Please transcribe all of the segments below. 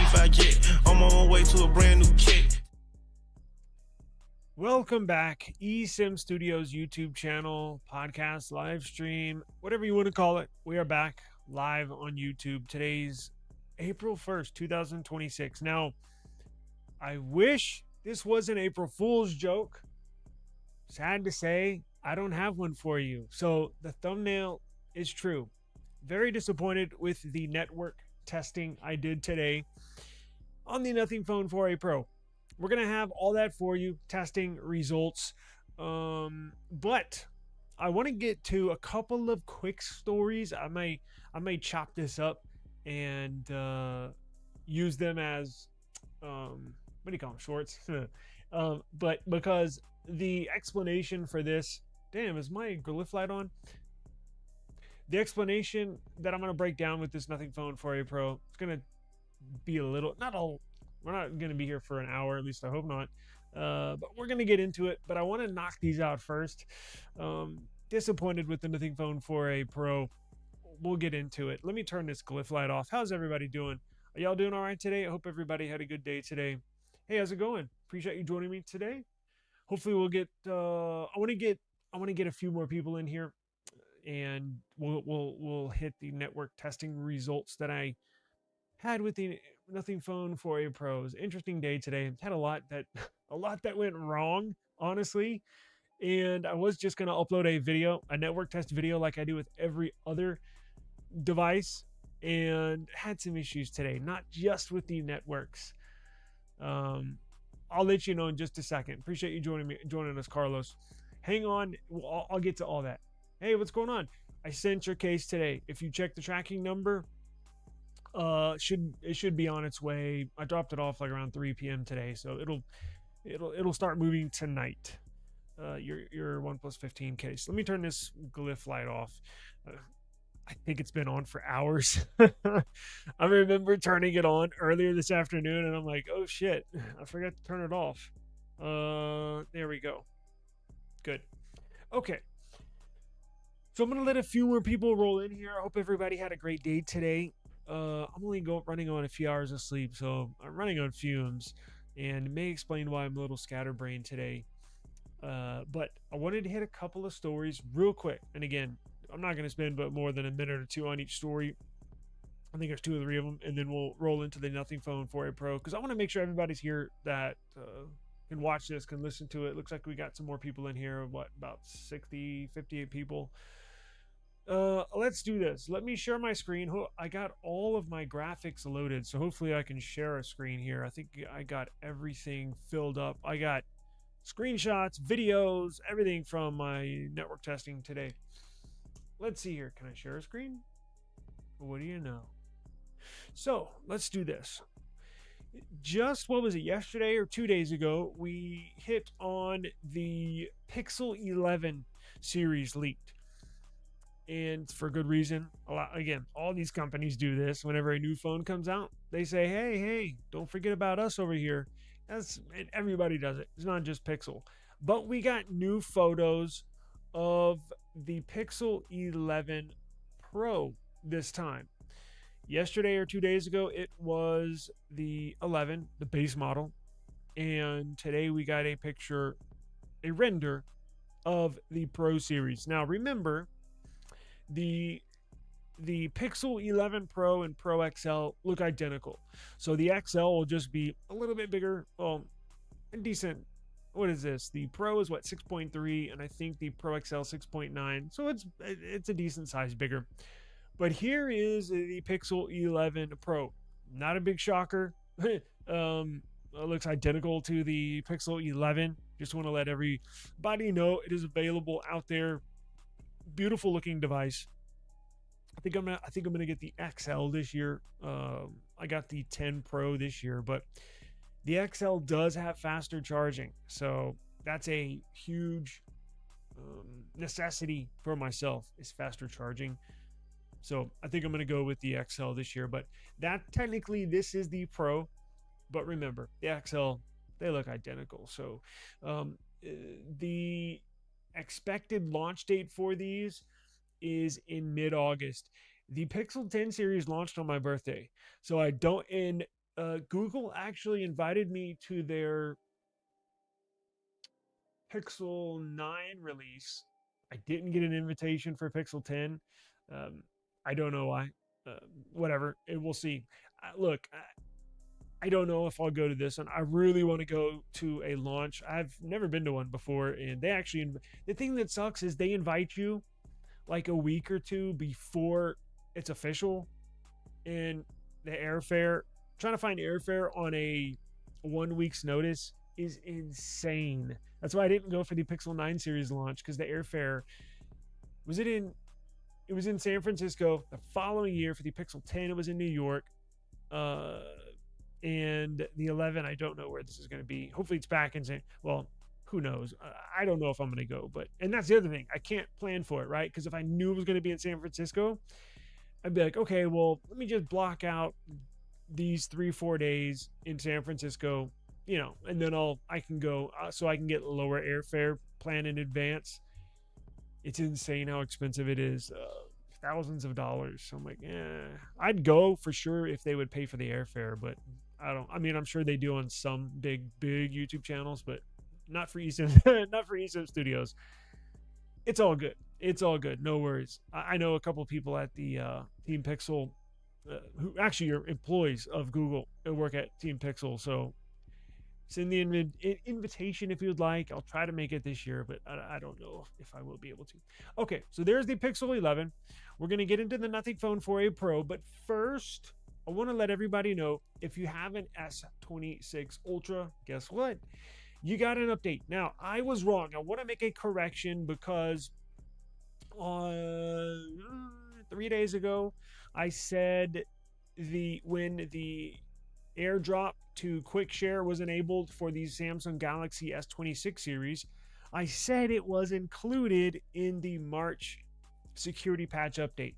if I get on my own way to a brand new kick. Welcome back, eSIMstudios YouTube channel, podcast, live stream, whatever you want to call it. We are back live on YouTube. Today's April 1st, 2026. Now, I wish this was an April Fool's joke. Sad to say, I don't have one for you. So the thumbnail is true. Very disappointed with the network testing I did today on the Nothing Phone 4a Pro. We're going to have all that for you, testing results. But I want to get to a couple of quick stories. I may chop this up and use them as, what do you call them, shorts? But because the explanation for this, damn, is my glyph light on? The explanation that I'm going to break down with this Nothing Phone 4a Pro, it's going to be a little, we're not going to be here for an hour, at least I hope not. But we're going to get into it. But I want to knock these out first. Disappointed with the Nothing Phone 4a Pro. We'll get into it. Let me turn this glyph light off. How's everybody doing? Are y'all doing all right today? I hope everybody had a good day today. Hey, how's it going? Appreciate you joining me today. Hopefully we'll get, I want to get a few more people in here, and we'll hit the network testing results that I had with the Nothing Phone 4a Pros. Interesting day today. Had a lot that went wrong, honestly. And I was just going to upload a network test video like I do with every other device, and had some issues today, not just with the networks. I'll let you know in just a second. Appreciate you joining us, Carlos. Hang on. I'll get to all that. Hey, what's going on? I sent your case today. If you check the tracking number, it should be on its way. I dropped it off like around 3 p.m. today, so it'll start moving tonight. Your OnePlus 15 case. Let me turn this glyph light off. I think it's been on for hours. I remember turning it on earlier this afternoon, and I'm like, oh shit, I forgot to turn it off. There we go. Good. Okay. So I'm gonna let a few more people roll in here. I hope everybody had a great day today. I'm only running on a few hours of sleep, so I'm running on fumes, and it may explain why I'm a little scatterbrained today. But I wanted to hit a couple of stories real quick. And again, I'm not going to spend but more than a minute or two on each story. I think there's 2 or 3 of them, and then we'll roll into the Nothing Phone 4a Pro, because I want to make sure everybody's here that can watch this, can listen to it. Looks like we got some more people in here. What, about 60, 58 people? Let's do this. Let me share my screen. I got all of my graphics loaded, so hopefully I can share a screen here. I think I got everything filled up. I got screenshots, videos, everything from my network testing today. Let's see here. Can I share a screen? What do you know? So let's do this. Just, what was it, yesterday or 2 days ago, we hit on the Pixel 11 series leaked. And for good reason. Again, all these companies do this. Whenever a new phone comes out, they say, hey, don't forget about us over here. And everybody does it. It's not just Pixel. But we got new photos of the Pixel 11 Pro this time. Yesterday or 2 days ago, it was the 11, the base model. And today we got a render of the Pro series. Now remember, the Pixel 11 Pro and Pro XL look identical. So the XL will just be a little bit bigger. Well, decent. What is this? The Pro is what, 6.3, and I think the Pro XL 6.9. So it's a decent size bigger. But here is the Pixel 11 Pro. Not a big shocker. It looks identical to the Pixel 11. Just want to let everybody know it is available out there. Beautiful looking device. I think I'm gonna get the XL this year. I got the 10 Pro this year, but the XL does have faster charging, so that's a huge necessity for myself, is faster charging. So I think I'm gonna go with the XL this year, but that technically this is the Pro, but remember the XL, they look identical. So the expected launch date for these is in mid-August. The Pixel 10 series launched on my birthday, so I don't, and Google actually invited me to their Pixel 9 release. I didn't get an invitation for Pixel 10. Um, I don't know why. Uh, Whatever. We'll see. Look, I don't know if I'll go to this one. I really want to go to a launch. I've never been to one before, and they actually, the thing that sucks is they invite you like a week or two before it's official, and the airfare, trying to find airfare on a 1 week's notice is insane. That's why I didn't go for the Pixel 9 series launch, because the airfare was it was in San Francisco. The following year for the Pixel 10, it was in New York. And the 11, I don't know where this is going to be. Hopefully it's back in well, who knows? I don't know if I'm going to go, and that's the other thing. I can't plan for it, right? Because if I knew it was going to be in San Francisco, I'd be like, okay, well, let me just block out these 3-4 days in San Francisco, and then I can go, so I can get lower airfare plan in advance. It's insane how expensive it is. Thousands of dollars. So I'm like, I'd go for sure if they would pay for the airfare, but I mean, I'm sure they do on some big YouTube channels, but not for eSIM, not for eSIMstudios. It's all good. It's all good. No worries. I know a couple of people at the Team Pixel who actually are employees of Google and work at Team Pixel. So send the invitation if you'd like. I'll try to make it this year, but I don't know if I will be able to. Okay, so there's the Pixel 11. We're going to get into the Nothing Phone 4a Pro, but first, I want to let everybody know, if you have an S26 Ultra, guess what? You got an update. Now, I was wrong. I want to make a correction because 3 days ago, I said when the AirDrop to Quick Share was enabled for the Samsung Galaxy S26 series, I said it was included in the March security patch update.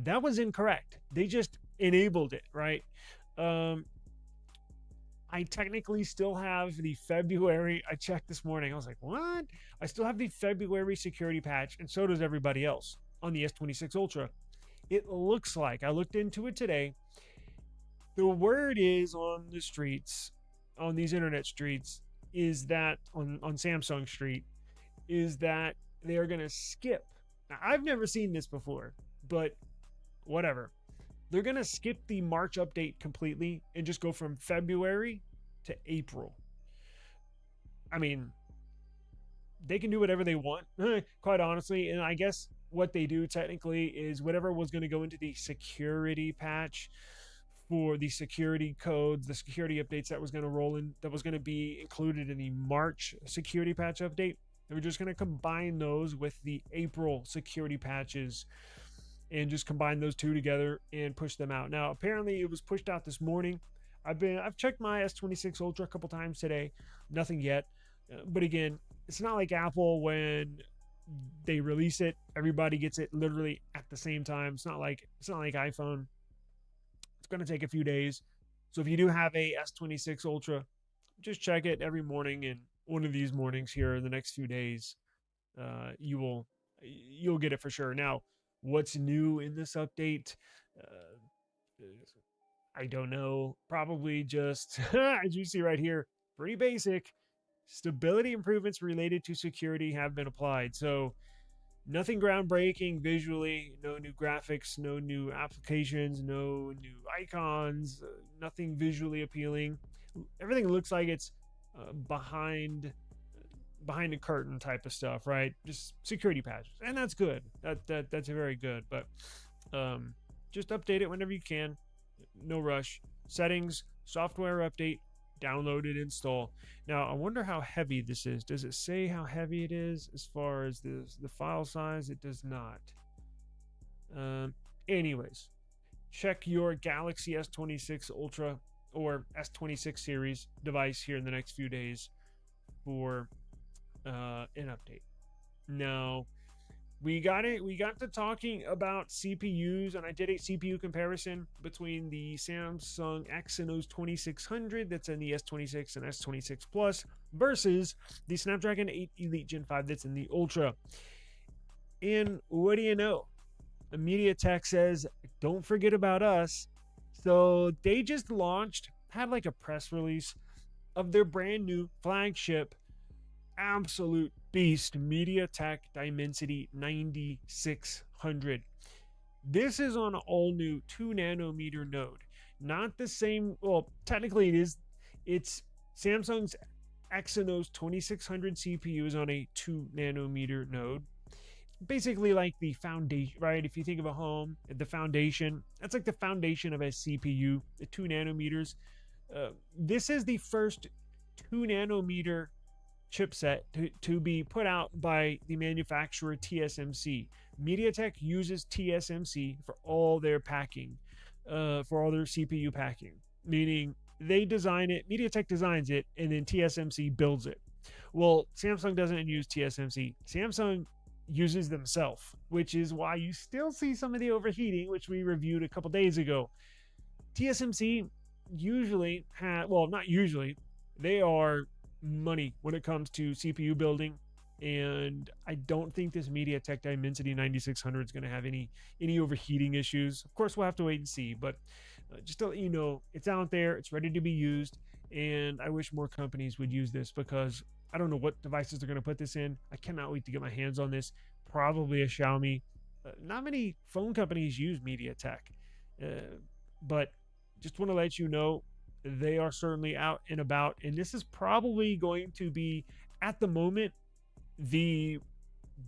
That was incorrect. They just enabled it, right? I technically still have the February. I checked this morning. I was like, what? I still have the February security patch, and so does everybody else on the S26 Ultra. It looks like, I looked into it today, the word is on the streets, on these internet streets, is that on Samsung Street, is that they are going to skip. Now, I've never seen this before, but whatever. They're going to skip the March update completely and just go from February to April. I mean, they can do whatever they want, quite honestly. And I guess what they do technically is whatever was going to go into the security patch for the security codes, the security updates that was going to roll in, that was going to be included in the March security patch update. They were just going to combine those with the April security patches and just combine those two together and push them out. Now, apparently it was pushed out this morning. I've checked my S26 Ultra a couple times today. Nothing yet. But again, it's not like Apple when they release it, everybody gets it literally at the same time. It's not like iPhone. It's going to take a few days. So if you do have a S26 Ultra, just check it every morning, and one of these mornings here in the next few days, you'll get it for sure. Now, what's new in this update? I don't know. Probably just, as you see right here, pretty basic. Stability improvements related to security have been applied. So nothing groundbreaking visually, no new graphics, no new applications, no new icons, nothing visually appealing. Everything looks like it's behind the curtain type of stuff, right? Just security patches, and that's good. That's very good. But just update it whenever you can. No rush. Settings, software update, download it, install. Now, I wonder how heavy this is. Does it say how heavy it is as far as the file size? It does not. Anyways, check your Galaxy S26 Ultra or S26 series device here in the next few days for an update. Now, we got to talking about CPUs, and I did a CPU comparison between the Samsung Exynos 2600 that's in the S26 and S26 Plus versus the Snapdragon 8 Elite Gen 5 that's in the Ultra. And what do you know? MediaTek says, don't forget about us. So they just launched had like a press release of their brand new flagship absolute beast MediaTek Dimensity 9600. This is on an all new 2 nanometer node. Not the same, well, technically it is. It's Samsung's Exynos 2600 CPU is on a 2 nanometer node. Basically like the foundation, right? If you think of a home, the foundation, that's like the foundation of a CPU, the 2 nanometers. This is the first 2 nanometer chipset to be put out by the manufacturer TSMC. MediaTek uses TSMC for all their packing, for all their CPU packing, meaning they design it, MediaTek designs it, and then TSMC builds it. Well, Samsung doesn't use TSMC. Samsung uses themselves, which is why you still see some of the overheating, which we reviewed a couple days ago. TSMC usually well, not usually, they are money when it comes to CPU building, and I don't think this MediaTek Dimensity 9600 is going to have any overheating issues. Of course, we'll have to wait and see, but just to let you know, it's out there, it's ready to be used, and I wish more companies would use this because I don't know what devices they're going to put this in. I cannot wait to get my hands on this. Probably a Xiaomi. Not many phone companies use MediaTek, but just want to let you know they are certainly out and about, and this is probably going to be, at the moment, the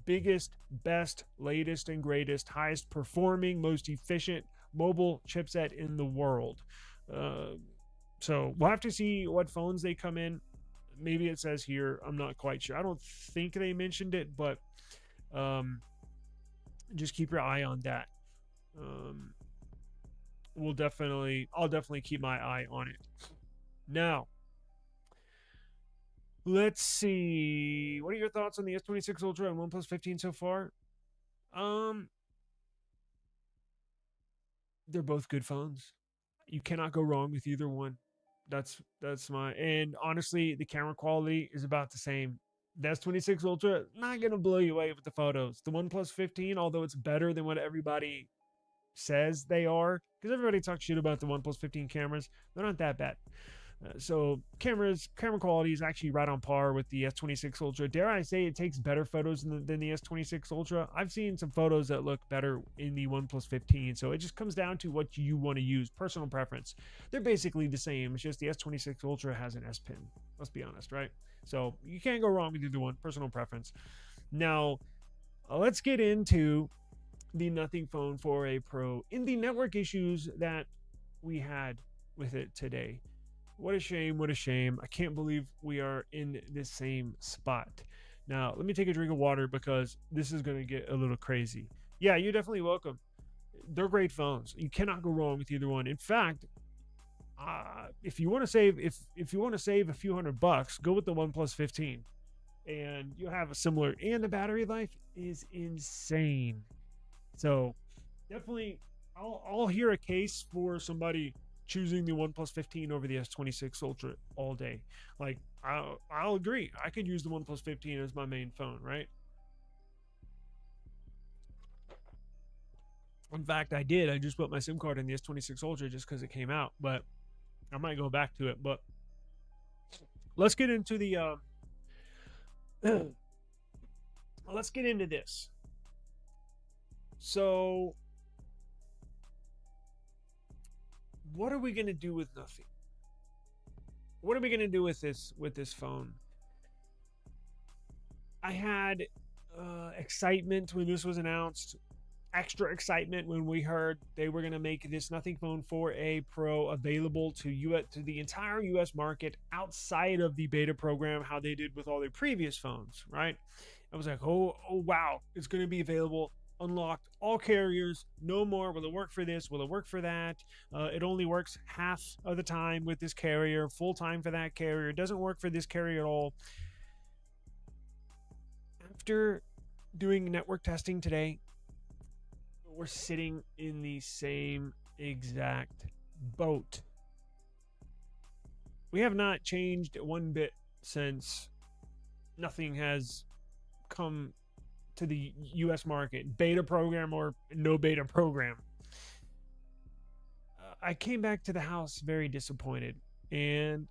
biggest, best, latest, and greatest, highest performing, most efficient mobile chipset in the world. So we'll have to see what phones they come in. Maybe it says here, I'm not quite sure. I don't think they mentioned it, but just keep your eye on that. I'll definitely keep my eye on it. Now, let's see. What are your thoughts on the S26 Ultra and OnePlus 15 so far? They're both good phones. You cannot go wrong with either one. That's my, and honestly, the camera quality is about the same. The S26 Ultra, not gonna blow you away with the photos. The OnePlus 15, although it's better than what everybody says they are, because everybody talks shit about the OnePlus 15 cameras, they're not that bad. So camera quality is actually right on par with the S26 Ultra. Dare I say it takes better photos than the S26 Ultra. I've seen some photos that look better in the OnePlus 15. So it just comes down to what you want to use, personal preference. They're basically the same. It's just the S26 Ultra has an S Pen. Let's be honest, right? So you can't go wrong with either one, personal preference. Now, let's get into the Nothing Phone 4a Pro in the network issues that we had with it today. What a shame, what a shame. I can't believe we are in this same spot. Now, let me take a drink of water because this is going to get a little crazy. Yeah, you're definitely welcome. They're great phones. You cannot go wrong with either one. In fact, if you want to save if you want to save a few $100, go with the OnePlus 15. And you'll have a similar, and the battery life is insane. So, definitely I'll hear a case for somebody choosing the OnePlus 15 over the S26 Ultra all day. Like, I'll agree. I could use the OnePlus 15 as my main phone, right? In fact, I did. I just put my SIM card in the S26 Ultra just because it came out, but I might go back to it. But let's get into the let's get into this. So, what are we going to do with Nothing? What are we going to do with this phone? I had excitement when this was announced, extra excitement when we heard they were going to make this Nothing Phone 4a Pro available to the entire US market outside of the beta program, how they did with all their previous phones, right? I was like, oh wow, it's going to be available, unlocked, all carriers, no more. Will it work for this? Will it work for that? It only works half of the time with this carrier, full time for that carrier. It doesn't work for this carrier at all. After doing network testing today, we're sitting in the same exact boat. We have not changed one bit since Nothing has come to the US market, beta program or no beta program. I came back to the house very disappointed. and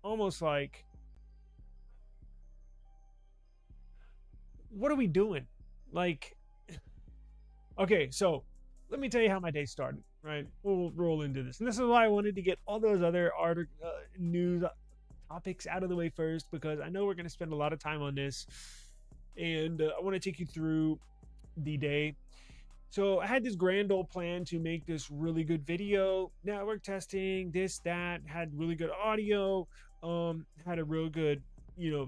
almost like, what are we doing? Like, okay, so let me tell you how my day started, right? We'll roll into this. And this is why I wanted to get all those other news topics out of the way first, because I know we're going to spend a lot of time on this. And I want to take you through the day. So I had this grand old plan to make this really good video, network testing, this, that, had really good audio, had a real good,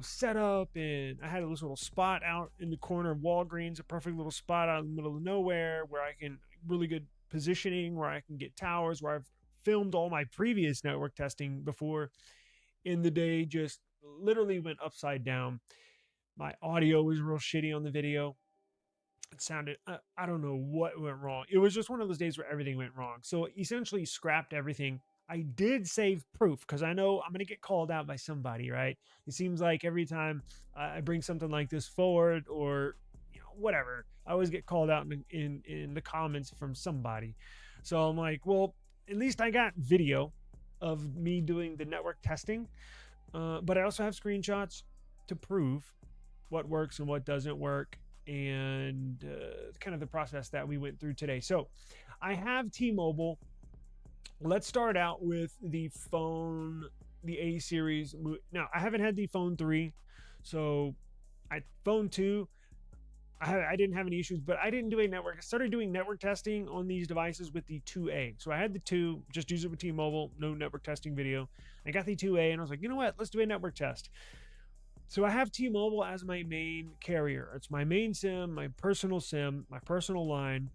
setup, and I had this little spot out in the corner of Walgreens, a perfect little spot out in the middle of nowhere where I can really good positioning, where I can get towers, where I've filmed all my previous network testing before. In the day just literally went upside down. My audio was real shitty on the video. It sounded, I don't know what went wrong. It was just one of those days where everything went wrong. So essentially scrapped everything. I did save proof because I know I'm going to get called out by somebody, right? It seems like every time I bring something like this forward, or whatever, I always get called out in the comments from somebody. So I'm like, well, at least I got video of me doing the network testing. But I also have screenshots to prove what works and what doesn't work, and kind of the process that we went through today. So I have T-Mobile. Let's start out with the phone, the A series. Now, I haven't had the phone 3, so phone 2, I didn't have any issues, but I didn't do a network. I started doing network testing on these devices with the 2A. So I had the 2, just use it with T-Mobile, no network testing video. I got the 2A, and I was like, you know what? Let's do a network test. So I have T-Mobile as my main carrier. It's my main SIM, my personal line,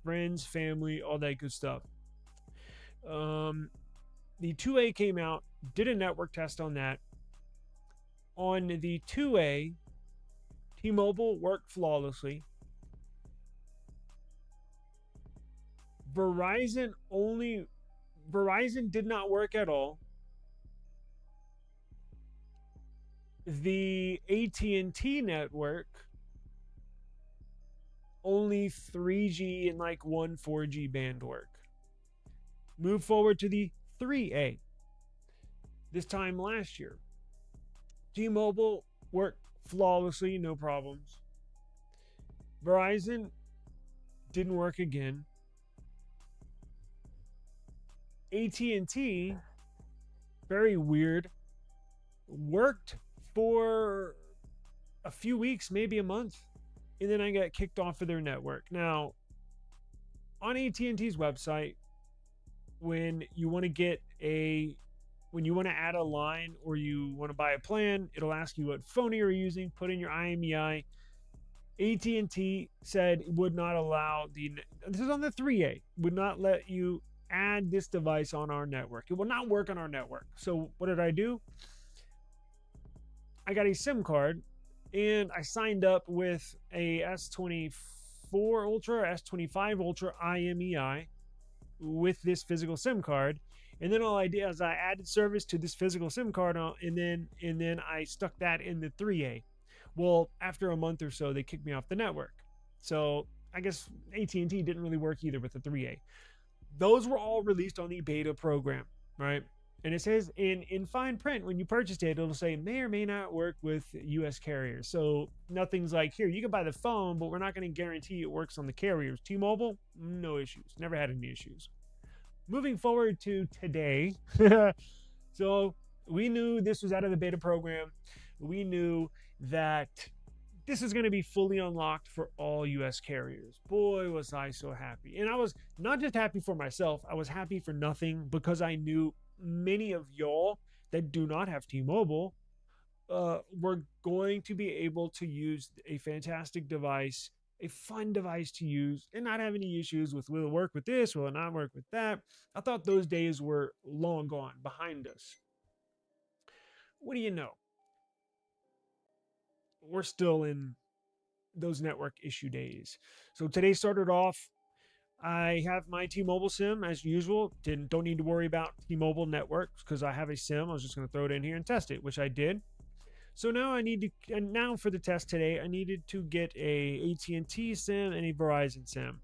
friends, family, all that good stuff. The 2A came out, did a network test on that. On the 2A, T-Mobile worked flawlessly. Verizon did not work at all. The AT&T network, only 3G and like 1 4G band work. Move forward to the 3A. This time last year, T-Mobile worked flawlessly, no problems. Verizon didn't work again. AT&T, very weird, worked for a few weeks, maybe a month, and then I got kicked off of their network. Now, on AT&T's website, when you want to add a line or you want to buy a plan, it'll ask you what phone you're using, put in your IMEI. AT&T said it would not allow this is on the 3A, would not let you add this device on our network. It will not work on our network. So what did I do? I got a SIM card, and I signed up with a S24 Ultra, S25 Ultra IMEI with this physical SIM card. And then all I did is I added service to this physical SIM card, and then I stuck that in the 3A. Well, after a month or so, they kicked me off the network. So I guess AT&T didn't really work either with the 3A. Those were all released on the beta program, right? And it says in fine print, when you purchased it, it'll say may or may not work with US carriers. So nothing's like, here, you can buy the phone, but we're not going to guarantee it works on the carriers. T-Mobile, no issues. Never had any issues. Moving forward to today. So we knew this was out of the beta program. We knew that this is going to be fully unlocked for all US carriers. Boy, was I so happy. And I was not just happy for myself. I was happy for nothing, because I knew many of y'all that do not have T-Mobile were going to be able to use a fantastic device, a fun device to use, and not have any issues with, will it work with this, will it not work with that. I thought those days were long gone, behind us. What do you know? We're still in those network issue days. So today started off, I have my T-Mobile SIM as usual. Don't need to worry about T-Mobile networks because I have a SIM. I was just going to throw it in here and test it, which I did. So now now for the test today, I needed to get a AT&T SIM and a Verizon SIM.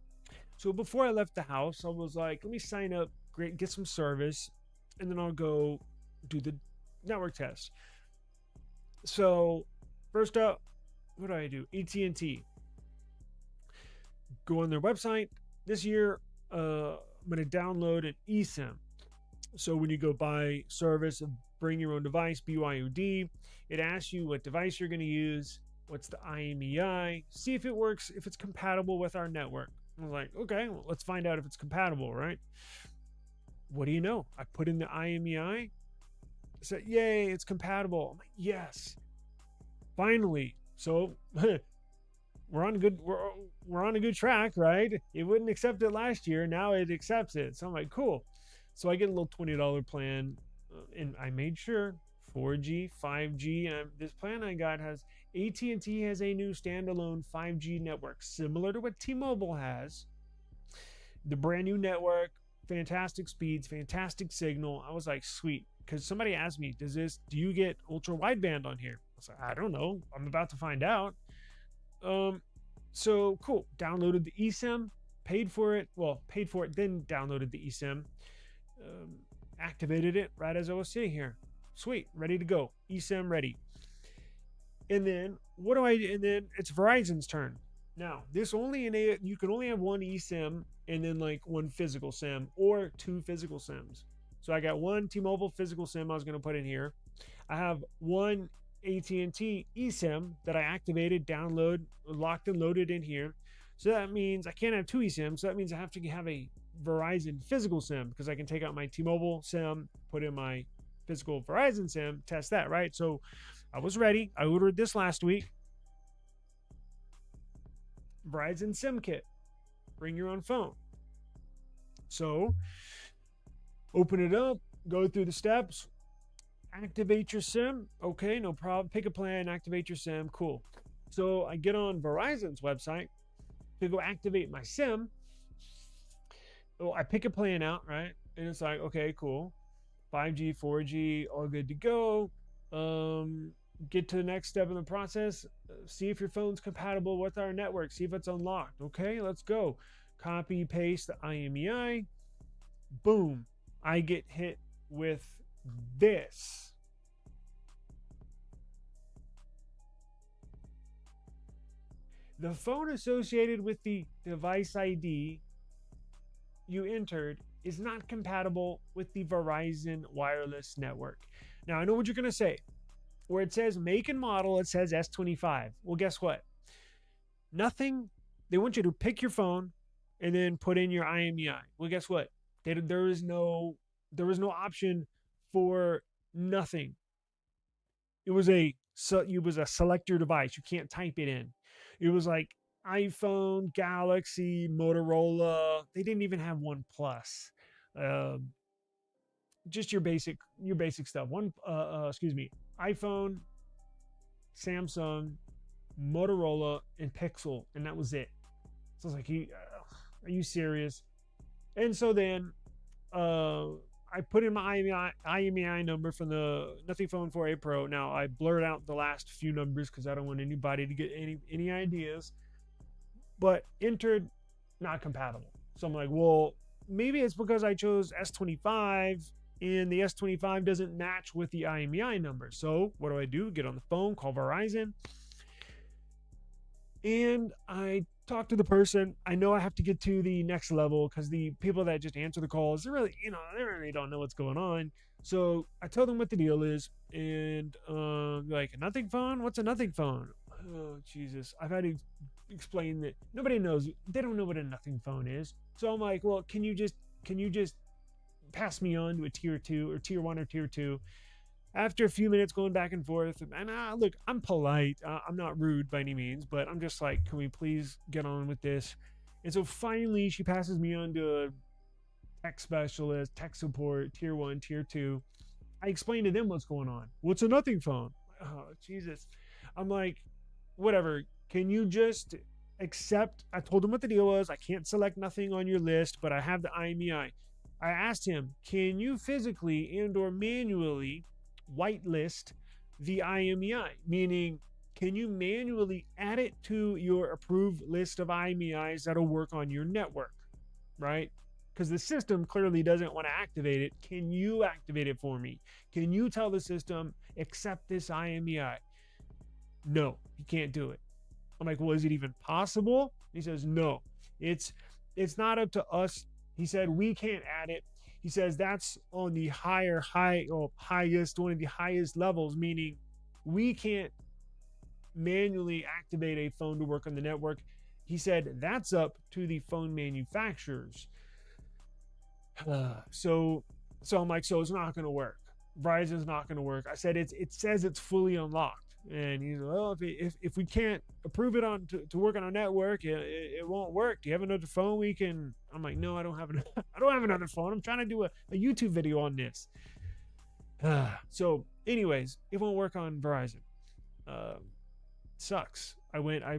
So before I left the house, I was like, let me sign up, get some service, and then I'll go do the network test. So first up, what do I do? AT&T. Go on their website. This year, I'm going to download an eSIM. So when you go buy service, bring your own device, BYOD, it asks you what device you're going to use, what's the IMEI, see if it works, if it's compatible with our network. I was like, okay, well, let's find out if it's compatible, right? What do you know? I put in the IMEI, said, yay, it's compatible. I'm like, yes, finally. So we're on a good track, right? It wouldn't accept it last year. Now it accepts it. So I'm like, cool. So I get a little $20 plan, and I made sure 4G, 5G, and this plan I got has AT&T has a new standalone 5G network similar to what T-Mobile has. The brand new network, fantastic speeds, fantastic signal. I was like, sweet, because somebody asked me, do you get ultra wideband on here? I was like, I don't know. I'm about to find out. So cool. Downloaded the eSIM, paid for it, then downloaded the eSIM. Activated it right as I was sitting here. Sweet, ready to go. eSIM ready. And then and then it's Verizon's turn. Now, you can only have one eSIM and then like one physical SIM or two physical SIMs. So I got one T-Mobile physical SIM I was going to put in here. I have one AT&T eSIM that I activated, locked and loaded in here. So that means I can't have two eSIMs. So that means I have to have a Verizon physical SIM because I can take out my T-Mobile SIM, put in my physical Verizon SIM, test that, right? So I was ready. I ordered this last week. Verizon SIM kit. Bring your own phone. So open it up, go through the steps, activate your SIM. Okay, no problem. Pick a plan, activate your SIM. Cool. So I get on Verizon's website to go activate my SIM. Oh, I pick a plan out, right? And it's like, okay, cool. 5G, 4G, all good to go. Get to the next step in the process. See if your phone's compatible with our network. See if it's unlocked. Okay, let's go. Copy, paste the IMEI. Boom. I get hit with this. The phone associated with the device ID you entered is not compatible with the Verizon wireless network. Now, I know what you're going to say. Where it says make and model, it says S25. Well, guess what? Nothing. They want you to pick your phone and then put in your IMEI. Well, guess what? There was no option for nothing. It was a select your device. You can't type it in. It was like iPhone, Galaxy, Motorola. They didn't even have OnePlus. Just your basic stuff. iPhone, Samsung, Motorola, and Pixel, and that was it. So I was like, are you serious? And so then I put in my IMEI number from the Nothing Phone 4a Pro. Now I blurred out the last few numbers because I don't want anybody to get any ideas. But entered not compatible. So I'm like, well, maybe it's because I chose S25 and the S25 doesn't match with the IMEI number. So what do? Get on the phone, call Verizon. And I talk to the person. I know I have to get to the next level because the people that just answer the calls, they really don't know what's going on. So I tell them what the deal is. And like, a nothing phone? What's a nothing phone? Oh, Jesus. I've had to explain that nobody knows. They don't know what a nothing phone is. So I'm like, well, can you just pass me on to a tier 2 or tier 1 or tier 2? After a few minutes going back and forth, and look, I'm polite. I'm not rude by any means, but I'm just like, can we please get on with this? And so finally, she passes me on to a tech specialist, tech support, tier 1, tier 2. I explain to them what's going on. What's a nothing phone? Oh, Jesus. I'm like, whatever. Can you just accept? I told him what the deal was. I can't select nothing on your list, but I have the IMEI. I asked him, can you physically and or manually whitelist the IMEI? Meaning, can you manually add it to your approved list of IMEIs that'll work on your network, right? because the system clearly doesn't want to activate it. Can you activate it for me? Can you tell the system, accept this IMEI? No, you can't do it. I'm like, well, is it even possible? He says, no, it's not up to us. He said, we can't add it. He says that's on the highest, one of the highest levels, meaning we can't manually activate a phone to work on the network. He said that's up to the phone manufacturers. So I'm like, so it's not going to work. Verizon's not going to work. I said it says it's fully unlocked. And he's like, well, if we can't approve it on to work on our network, it won't work. Do you have another phone we can? I'm like, no, I don't have another phone. I'm trying to do a YouTube video on this. So anyways, it won't work on Verizon. Sucks. I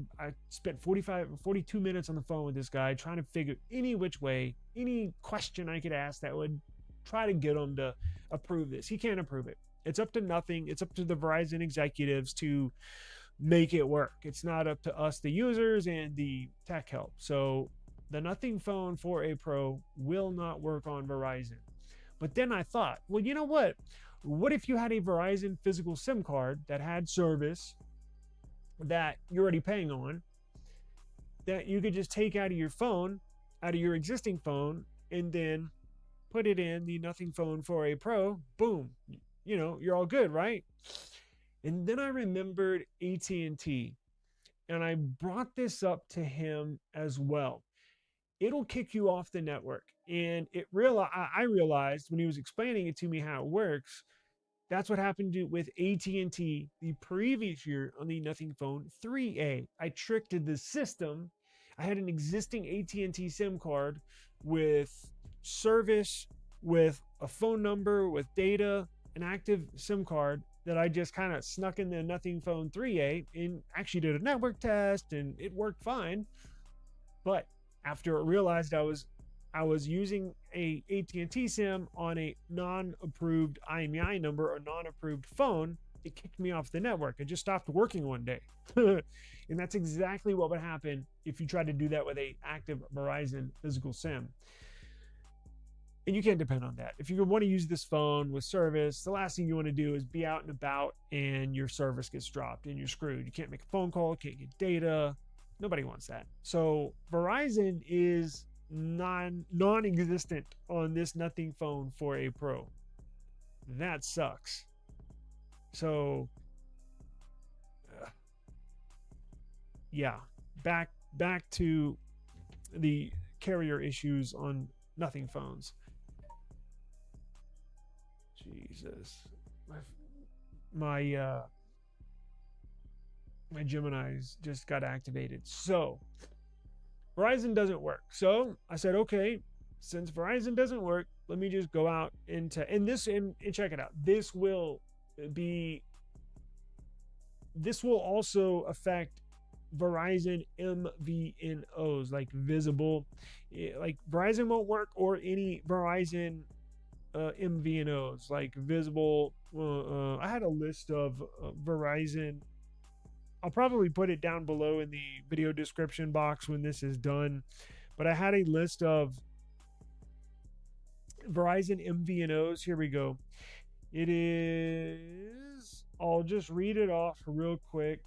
spent 42 minutes on the phone with this guy trying to figure any which way, any question I could ask that would try to get him to approve this. He can't approve it. It's up to nothing. It's up to the Verizon executives to make it work. It's not up to us, the users and the tech help. So the Nothing Phone 4A Pro will not work on Verizon. But then I thought, well, you know what? What if you had a Verizon physical SIM card that had service that you're already paying on, that you could just take out of your phone, out of your existing phone, and then put it in the Nothing Phone 4A Pro, boom, you know, you're all good, right? And then I remembered AT&T, and I brought this up to him as well. It'll kick you off the network. And I realized when he was explaining it to me how it works, that's what happened with AT&T the previous year on the Nothing Phone 3A. I tricked the system. I had an existing AT&T SIM card with service, with a phone number, with data, an active SIM card that I just kind of snuck in the Nothing Phone 3A and actually did a network test, and it worked fine. But after it realized I was using a AT&T SIM on a non-approved IMEI number or non-approved phone, it kicked me off the network. It just stopped working one day. And that's exactly what would happen if you tried to do that with a active Verizon physical SIM. And you can't depend on that. If you want to use this phone with service, the last thing you want to do is be out and about and your service gets dropped and you're screwed. You can't make a phone call, can't get data. Nobody wants that. So Verizon is non-existent on this Nothing Phone 4A Pro. That sucks. So yeah, back to the carrier issues on Nothing phones. Jesus, my Gemini's just got activated. So Verizon doesn't work. So I said, okay, since Verizon doesn't work, let me just go out and check it out. This will also affect Verizon MVNOs, like visible, like Verizon won't work, or any Verizon MVNOs like visible. I had a list of Verizon. I'll probably put it down below in the video description box when this is done, but I had a list of Verizon MVNOs. Here we go. It is, I'll just read it off real quick.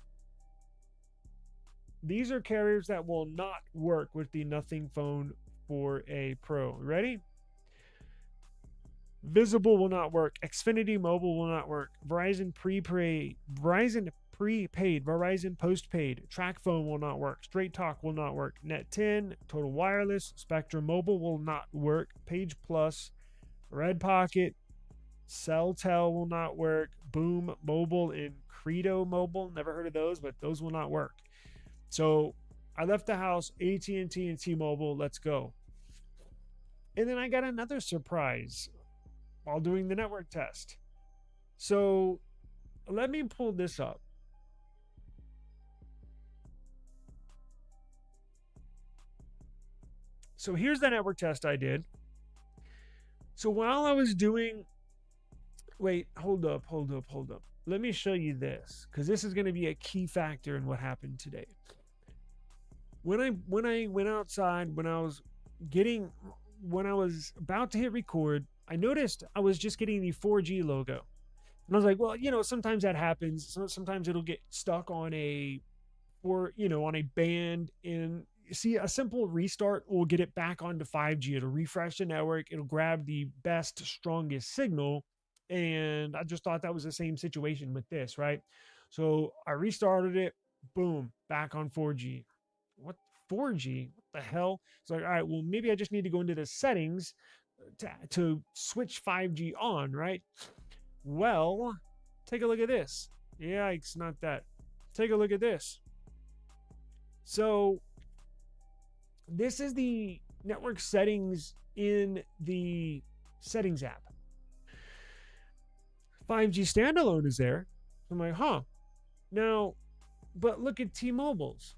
These are carriers that will not work with the Nothing Phone 4A Pro. Ready? Visible will not work. Xfinity Mobile will not work. Verizon prepaid, Verizon postpaid. TracFone will not work. Straight Talk will not work. Net 10, Total Wireless, Spectrum Mobile will not work. Page Plus, Red Pocket, CellTel will not work. Boom Mobile and Credo Mobile, never heard of those, but those will not work. So I left the house, AT&T and T-Mobile, let's go. And then I got another surprise while doing the network test. So let me pull this up. So here's the network test I did. So while I was doing, wait, hold up. Let me show you this, because this is going to be a key factor in what happened today. When I went outside, when I was when I was about to hit record, I noticed I was just getting the 4G logo. And I was like, well, sometimes that happens. So sometimes it'll get stuck on on a band, and see, a simple restart will get it back onto 5G. It'll refresh the network. It'll grab the best, strongest signal. And I just thought that was the same situation with this, right? So I restarted it. Boom, back on 4G. What 4G? What the hell? It's like, all right, well, maybe I just need to go into the settings to switch 5G on, right? Well, take a look at this. Yikes, not that. Take a look at this. So this is the network settings in the settings app. 5G standalone is there. I'm like, huh. Now, but look at T-Mobile's.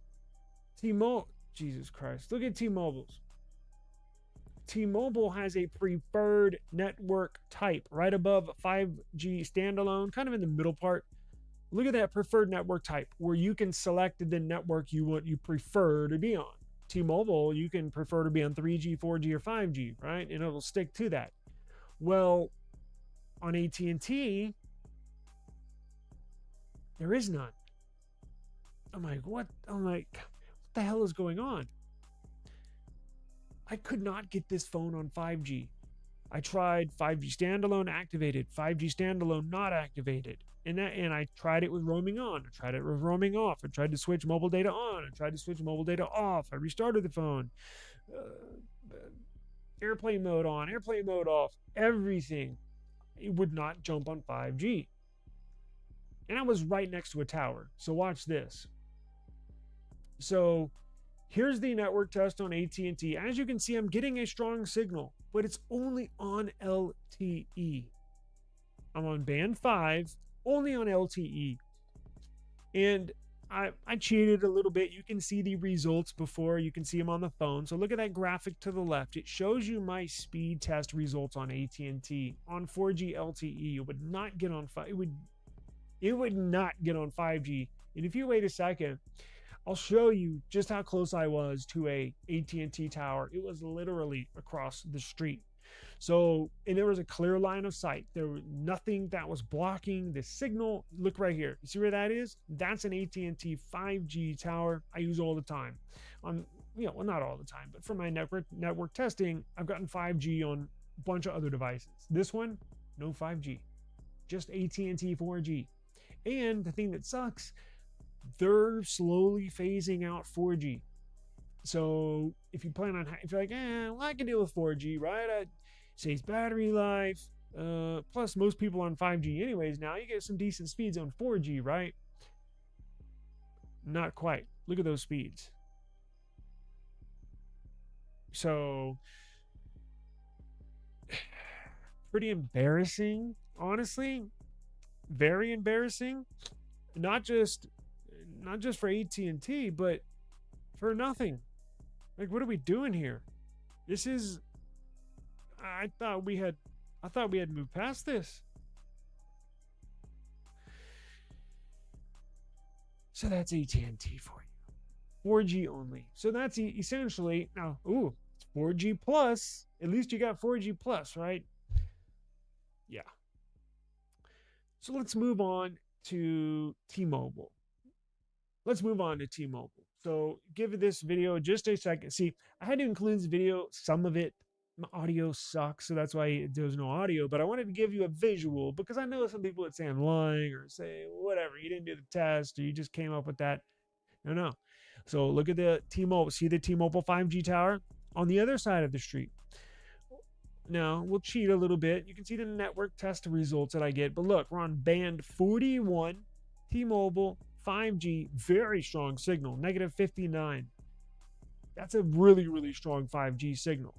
Jesus Christ. Look at T-Mobile's. T-Mobile has a preferred network type right above 5G standalone, kind of in the middle part. Look at that preferred network type where you can select the network you prefer to be on. T-Mobile, you can prefer to be on 3G, 4G, or 5G, right? And it'll stick to that. Well, on AT&T, there is none. I'm like, what? I'm like, what the hell is going on? I could not get this phone on 5G. I tried 5G standalone activated, 5G standalone not activated. And I tried it with roaming on. I tried it with roaming off. I tried to switch mobile data on. I tried to switch mobile data off. I restarted the phone. Airplane mode on, airplane mode off, everything. It would not jump on 5G. And I was right next to a tower. So watch this. So here's the network test on AT&T. As you can see, I'm getting a strong signal, but it's only on LTE. I'm on band 5, only on LTE. And I cheated a little bit. You can see the results before. You can see them on the phone. So look at that graphic to the left. It shows you my speed test results on AT&T. On 4G LTE, it would not get on 5. It would not get on 5G. And if you wait a second, I'll show you just how close I was to a AT&T tower. It was literally across the street. So, and there was a clear line of sight. There was nothing that was blocking the signal. Look right here. You see where that is? That's an AT&T 5G tower I use all the time. Well, not all the time, but for my network testing, I've gotten 5G on a bunch of other devices. This one, no 5G, just AT&T 4G. And the thing that sucks, they're slowly phasing out 4G. So if you plan on, if you're like, well, I can deal with 4G, right? Saves battery life. Plus, most people on 5G anyways now, you get some decent speeds on 4G, right? Not quite. Look at those speeds. So, pretty embarrassing, honestly. Very embarrassing. Not just for AT&T, but for nothing. Like, what are we doing here? This is, I thought we had moved past this. So that's AT&T for you. 4G only. So that's essentially, now, it's 4G plus. At least you got 4G plus, right? Yeah. So let's move on to T-Mobile. So give this video just a second. See, I had to include this video. Some of it, my audio sucks, so that's why there's no audio. But I wanted to give you a visual because I know some people would say I'm lying or say whatever, you didn't do the test or you just came up with that. No. So look at the T-Mobile. See the T-Mobile 5G tower on the other side of the street. Now, we'll cheat a little bit. You can see the network test results that I get. But look, we're on band 41, T-Mobile, 5G, very strong signal, -59. That's a really, really strong 5G signal.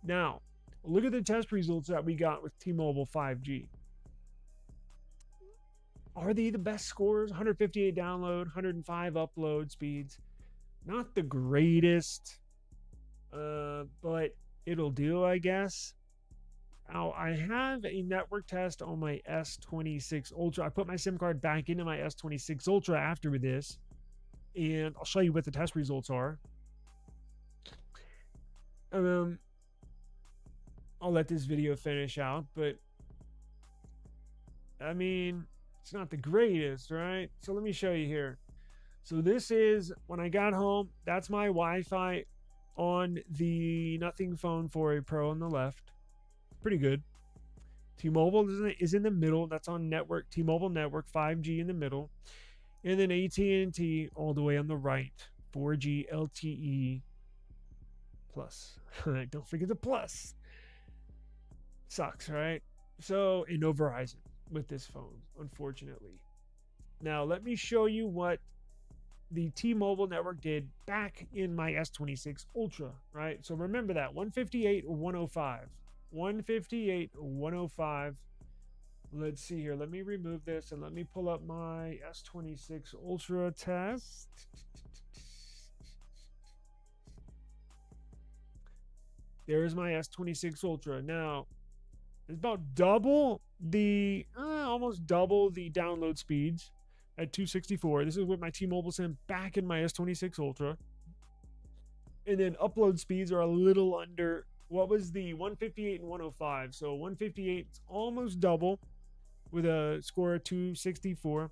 Now, look at the test results that we got with T-Mobile 5G. Are they the best scores? 158 download, 105 upload speeds. Not the greatest, but it'll do, I guess. Now, I have a network test on my S23 Ultra. I put my SIM card back into my S23 Ultra after this, and I'll show you what the test results are. I'll let this video finish out, but I mean, it's not the greatest, right? So let me show you here. So this is when I got home. That's my Wi-Fi on the Nothing Phone 4a Pro on the left. Pretty good. T-Mobile is in the middle. That's on network. T-Mobile network, 5G in the middle. And then AT&T all the way on the right, 4G LTE plus. Don't forget the plus. Sucks, right? So, and no Verizon with this phone, unfortunately. Now, let me show you what the T-Mobile network did back in my S26 Ultra, right? So remember that, 158 or 105. 158 or 105. Let's see here. Let me remove this and let me pull up my S26 Ultra test. There's my S26 Ultra. Now, it's about double the, almost double the download speeds at 264. This is with my T-Mobile SIM back in my S26 Ultra. And then upload speeds are a little under, what was the 158 and 105? So 158 is almost double with a score of 264.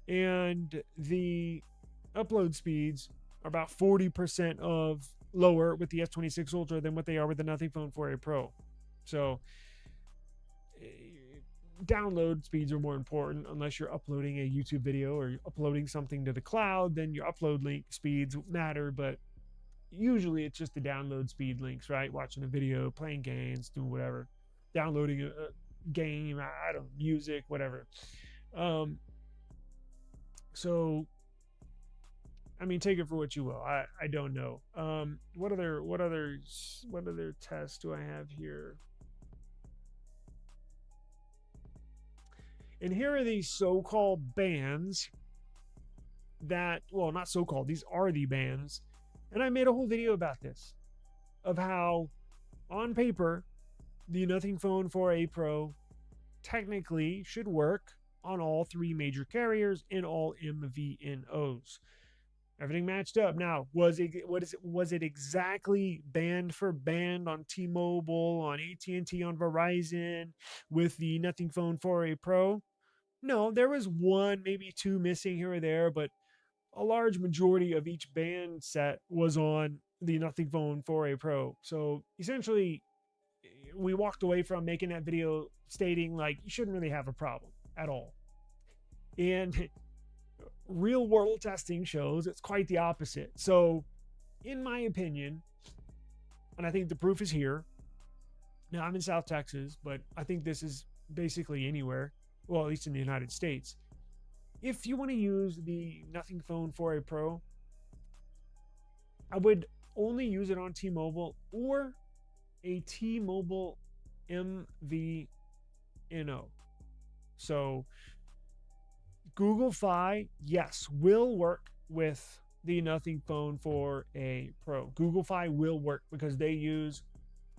And the upload speeds are about 40% of lower with the S26 Ultra than what they are with the Nothing Phone 4a Pro. So download speeds are more important unless you're uploading a YouTube video or you're uploading something to the cloud. Then your upload link speeds matter, but usually it's just the download speed links, right? Watching a video, playing games, doing whatever, downloading a game, I don't know, music, whatever. So I mean, take it for what you will. I don't know. What other tests do I have here? And here are these so-called bands that, well, not so-called, these are the bands. And I made a whole video about this, of how on paper the Nothing Phone 4a Pro technically should work on all three major carriers in all MVNOs. Everything matched up. Now, was it exactly band for band on T-Mobile, on AT&T, on Verizon with the Nothing Phone 4a Pro? No, there was one, maybe two missing here or there, but a large majority of each band set was on the Nothing Phone 4a Pro. So essentially, we walked away from making that video stating like you shouldn't really have a problem at all. And real world testing shows it's quite the opposite. So in my opinion, and I think the proof is here. Now I'm in South Texas, but I think this is basically anywhere, well, at least in the United States. If you want to use the Nothing Phone 4a Pro, I would only use it on T-Mobile or a T-Mobile MVNO. So Google Fi, yes, will work with the Nothing Phone 4a Pro. Google Fi will work because they use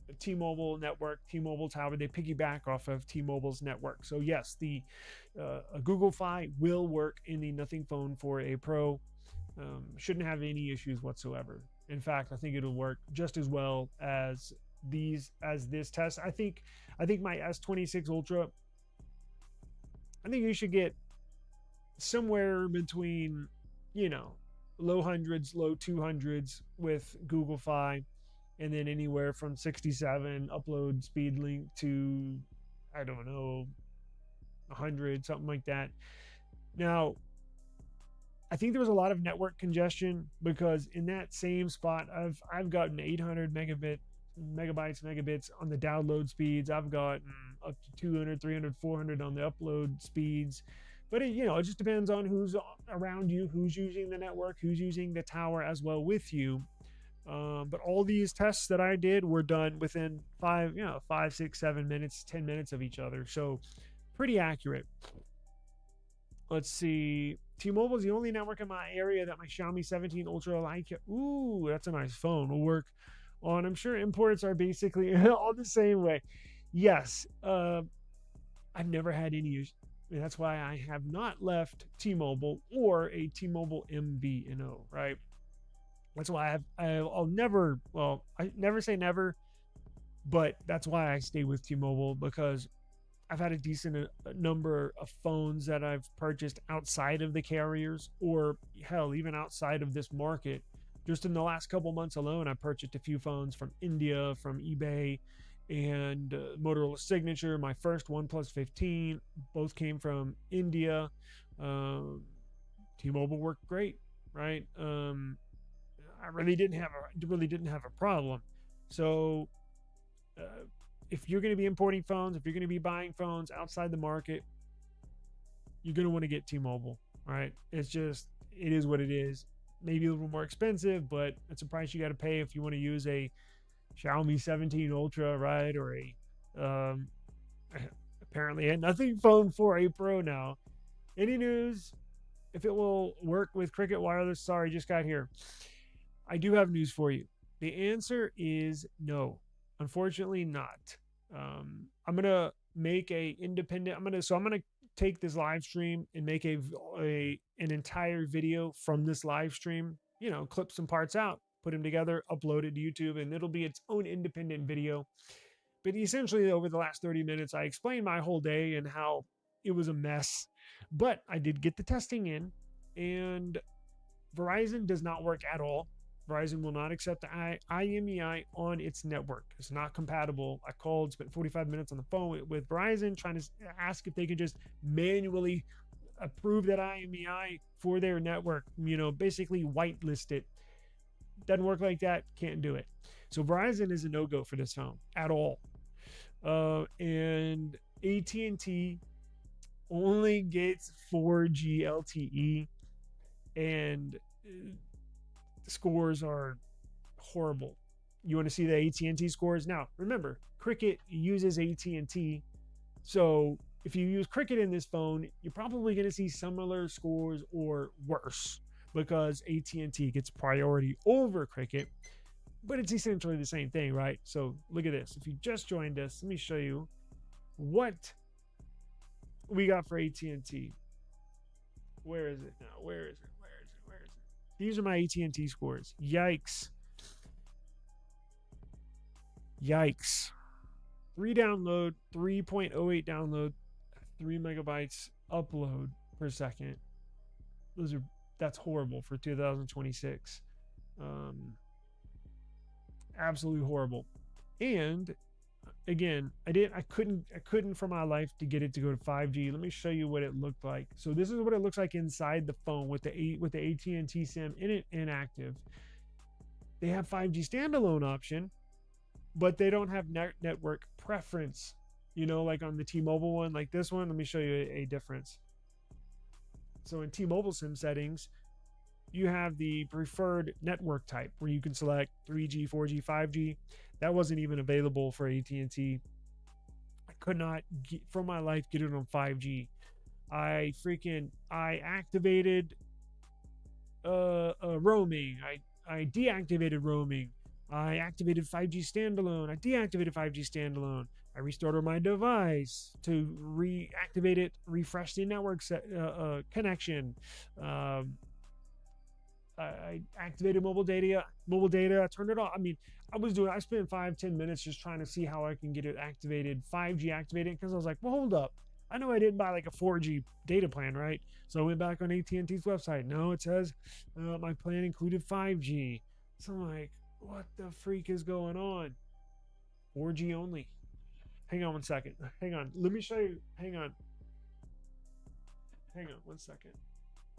a T-Mobile network, T-Mobile tower. They piggyback off of T-Mobile's network. So yes, the Google Fi will work in the Nothing Phone 4a Pro. Shouldn't have any issues whatsoever. In fact, I think it'll work just as well as this test. I think my S26 Ultra, I think you should get somewhere between, low hundreds, low 200s with Google Fi, and then anywhere from 67 upload speed link to, I don't know, 100, something like that. Now, I think there was a lot of network congestion because in that same spot, I've gotten 800 megabits on the download speeds. I've gotten up to 200, 300, 400 on the upload speeds. But it just depends on who's around you, who's using the network, who's using the tower as well with you. But all these tests that I did were done within 5, 6, 7 minutes, 10 minutes of each other. So pretty accurate. Let's see. T-Mobile is the only network in my area that my Xiaomi 17 Ultra like. Ooh, that's a nice phone. Will work on. I'm sure imports are basically all the same way. Yes. I've never had any issues. That's why I have not left T-Mobile or a T-Mobile MVNO, right? That's why I'll never, well, I never say never, But that's why I stay with T-Mobile, because I've had a decent number of phones that I've purchased outside of the carriers, or hell, even outside of this market. Just in the last couple months alone, I purchased a few phones from India, from eBay, and Motorola Signature. My first OnePlus 15, both came from India. Um, T-Mobile worked great, right? I really didn't have a problem. So uh, if you're going to be importing phones, if you're going to be buying phones outside the market, you're going to want to get T-Mobile, right? It's just, it is what it is. Maybe a little more expensive, but it's a price you got to pay if you want to use a Xiaomi 17 Ultra, right? Or a um, apparently a nothing phone 4A Pro now. Any news? If it will work with Cricket Wireless, sorry, just got here. I do have news for you. The answer is no. Unfortunately, not. I'm gonna make a independent. I'm gonna take this live stream and make an entire video from this live stream. You know, clip some parts out, put them together, upload it to YouTube, and it'll be its own independent video. But essentially, over the last 30 minutes, I explained my whole day and how it was a mess. But I did get the testing in, and Verizon does not work at all. Verizon will not accept the IMEI on its network. It's not compatible. I called, spent 45 minutes on the phone with Verizon trying to ask if they could just manually approve that IMEI for their network, you know, basically whitelist it. Doesn't work like that. Can't do it. So Verizon is a no-go for this phone at all. And AT&T only gets 4G LTE, and the scores are horrible. You want to see the AT&T scores? Now, remember, Cricket uses AT&T, so if you use Cricket in this phone, you're probably going to see similar scores or worse, because AT&T gets priority over Cricket, but it's essentially the same thing, right? So look at this. If you just joined us, let me show you what we got for AT&T. Where is it now? Where is it? Where is it? Where is it? These are my AT&T scores. Yikes. Yikes. 3 download, 3.08 download, 3 megabytes upload per second. That's horrible for 2026. Absolutely horrible. And again, I couldn't for my life to get it to go to 5G. Let me show you what it looked like. So this is what it looks like inside the phone with the AT&T SIM in it inactive. They have 5G standalone option, but they don't have network preference. You know, like on the T-Mobile one, like this one. Let me show you a difference. So in T-Mobile SIM settings, you have the preferred network type where you can select 3G, 4G, 5G. That wasn't even available for AT&T. I could not, for my life, get it on 5G. I activated roaming. I deactivated roaming. I activated 5G standalone. I deactivated 5G standalone. I restarted my device to reactivate it, refresh the network connection. I activated mobile data. I turned it off. I mean, I spent 5-10 minutes just trying to see how I can get it activated, 5G activated, because I was like, well, hold up. I know I didn't buy like a 4G data plan, right? So I went back on AT&T's website. No, it says my plan included 5G. So I'm like, what the freak is going on? 4G only. Hang on one second. Hang on. Let me show you. Hang on. Hang on one second.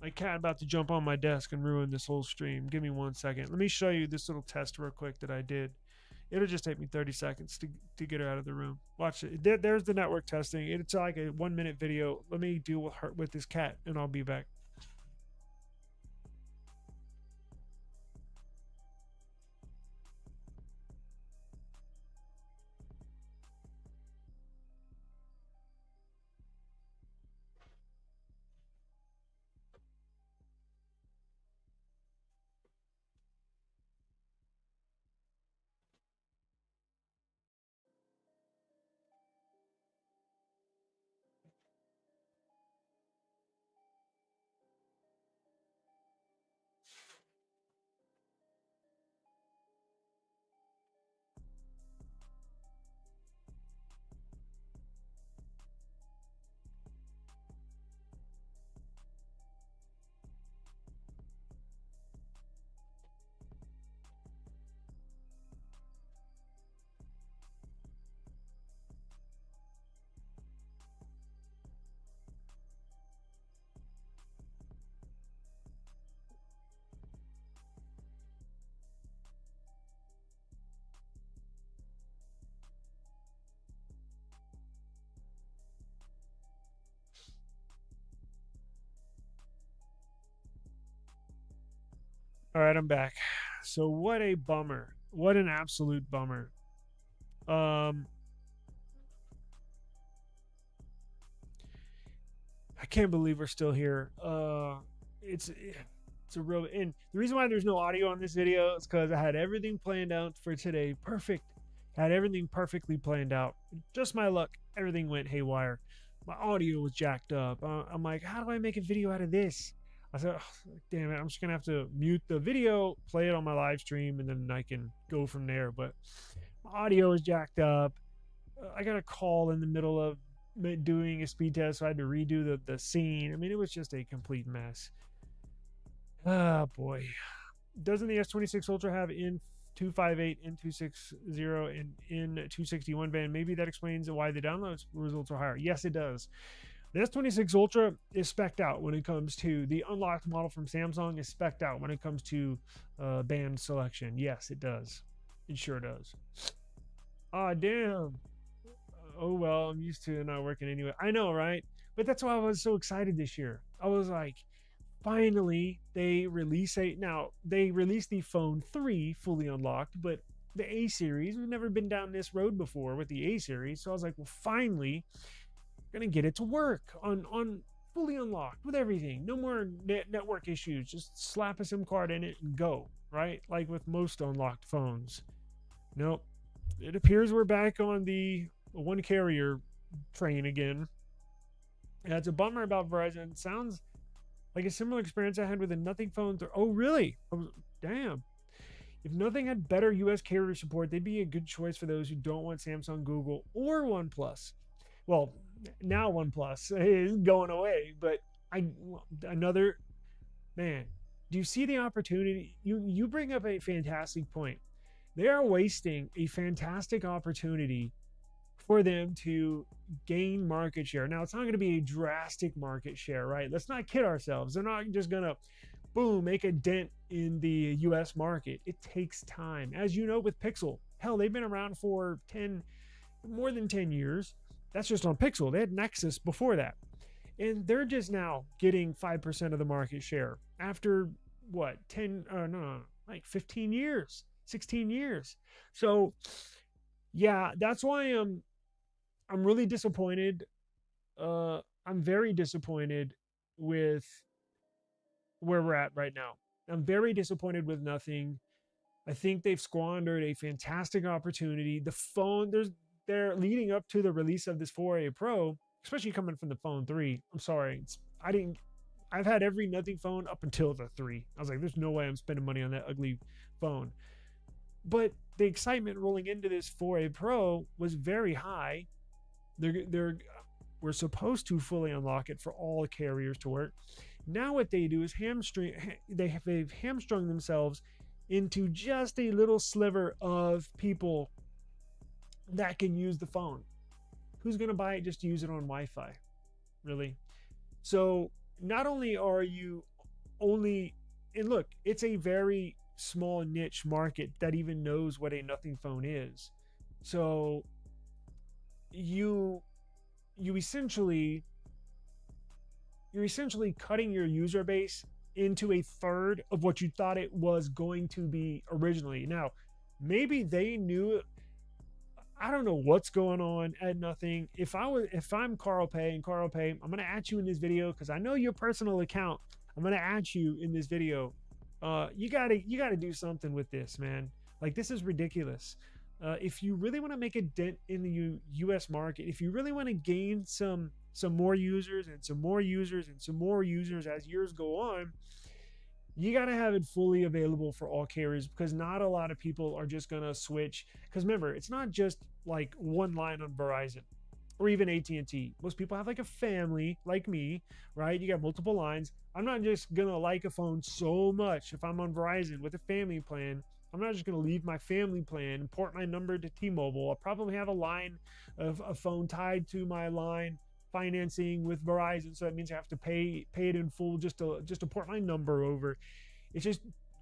My cat about to jump on my desk and ruin this whole stream. Give me 1 second. Let me show you this little test real quick that I did. It'll just take me 30 seconds to get her out of the room. Watch it. There's the network testing. It's like a 1-minute video. Let me deal with this cat, and I'll be back. All right, I'm back. So what a bummer. What an absolute bummer. Um I can't believe we're still here. It's a real, and the reason why there's no audio on this video is because I had everything planned out for today. Perfect. Had everything perfectly planned out. Just my luck. Everything went haywire. My audio was jacked up. I'm like, how do I make a video out of this? I said, oh, damn it, I'm just gonna have to mute the video, play it on my live stream, and then I can go from there. But my audio is jacked up. I got a call in the middle of doing a speed test, so I had to redo the scene. I mean, it was just a complete mess. Ah, boy. Doesn't the S26 Ultra have in 258, in 260, and in 261 band? Maybe that explains why the download results are higher. Yes, it does. The S26 Ultra is spec'd out when it comes to the unlocked model from Samsung is spec'd out when it comes to band selection. Yes, it does. It sure does. Ah, damn. Oh well, I'm used to it not working anyway. I know, right? But that's why I was so excited this year. I was like, finally, they release they released the Phone 3 fully unlocked, but the A series, we've never been down this road before with the A series. So I was like, well, finally, gonna get it to work on fully unlocked with everything. No more network issues. Just slap a SIM card in it and go, right? Like with most unlocked phones. Nope. It appears we're back on the one carrier train again. Yeah, it's a bummer about Verizon. It sounds like a similar experience I had with a Nothing Phone. Oh, really? Damn. If Nothing had better US carrier support, they'd be a good choice for those who don't want Samsung, Google, or OnePlus. Well, now OnePlus is going away, but another man. Do you see the opportunity? You bring up a fantastic point. They are wasting a fantastic opportunity for them to gain market share. Now, it's not going to be a drastic market share, right? Let's not kid ourselves. They're not just going to, boom, make a dent in the US market. It takes time. As you know, with Pixel, hell, they've been around for more than 10 years. That's just on Pixel. They had Nexus before that. And they're just now getting 5% of the market share after what, 10, no, like 15 years, 16 years. So, yeah, that's why I'm really disappointed. I'm very disappointed with where we're at right now. I'm very disappointed with Nothing. I think they've squandered a fantastic opportunity. The phone, they're leading up to the release of this 4A Pro, especially coming from the Phone 3. I'm sorry, I've had every Nothing phone up until the 3. I was like, there's no way I'm spending money on that ugly phone. But the excitement rolling into this 4A Pro was very high. We're supposed to fully unlock it for all carriers to work. Now what they do is they've hamstrung themselves into just a little sliver of people that can use the phone. Who's going to buy it just to use it on Wi-Fi? Really? So not only are you only, and look, it's a very small niche market that even knows what a Nothing phone is. So you're essentially cutting your user base into a third of what you thought it was going to be originally. Now, maybe they knew. I don't know what's going on at Nothing. If I'm Carl Pay, and Carl Pay, I'm gonna at you in this video because I know your personal account. I'm gonna at you in this video. You gotta do something with this, man. Like, this is ridiculous. If you really want to make a dent in the U.S. market, if you really want to gain some more users and some more users and some more users as years go on, you got to have it fully available for all carriers, because not a lot of people are just going to switch. Because remember, it's not just like one line on Verizon or even AT&T. Most people have like a family like me, right? You got multiple lines. I'm not just going to like a phone so much if I'm on Verizon with a family plan. I'm not just going to leave my family plan and port my number to T-Mobile. I'll probably have a line of a phone tied to my line financing with Verizon, so that means I have to pay it in full just to port my number over. It's just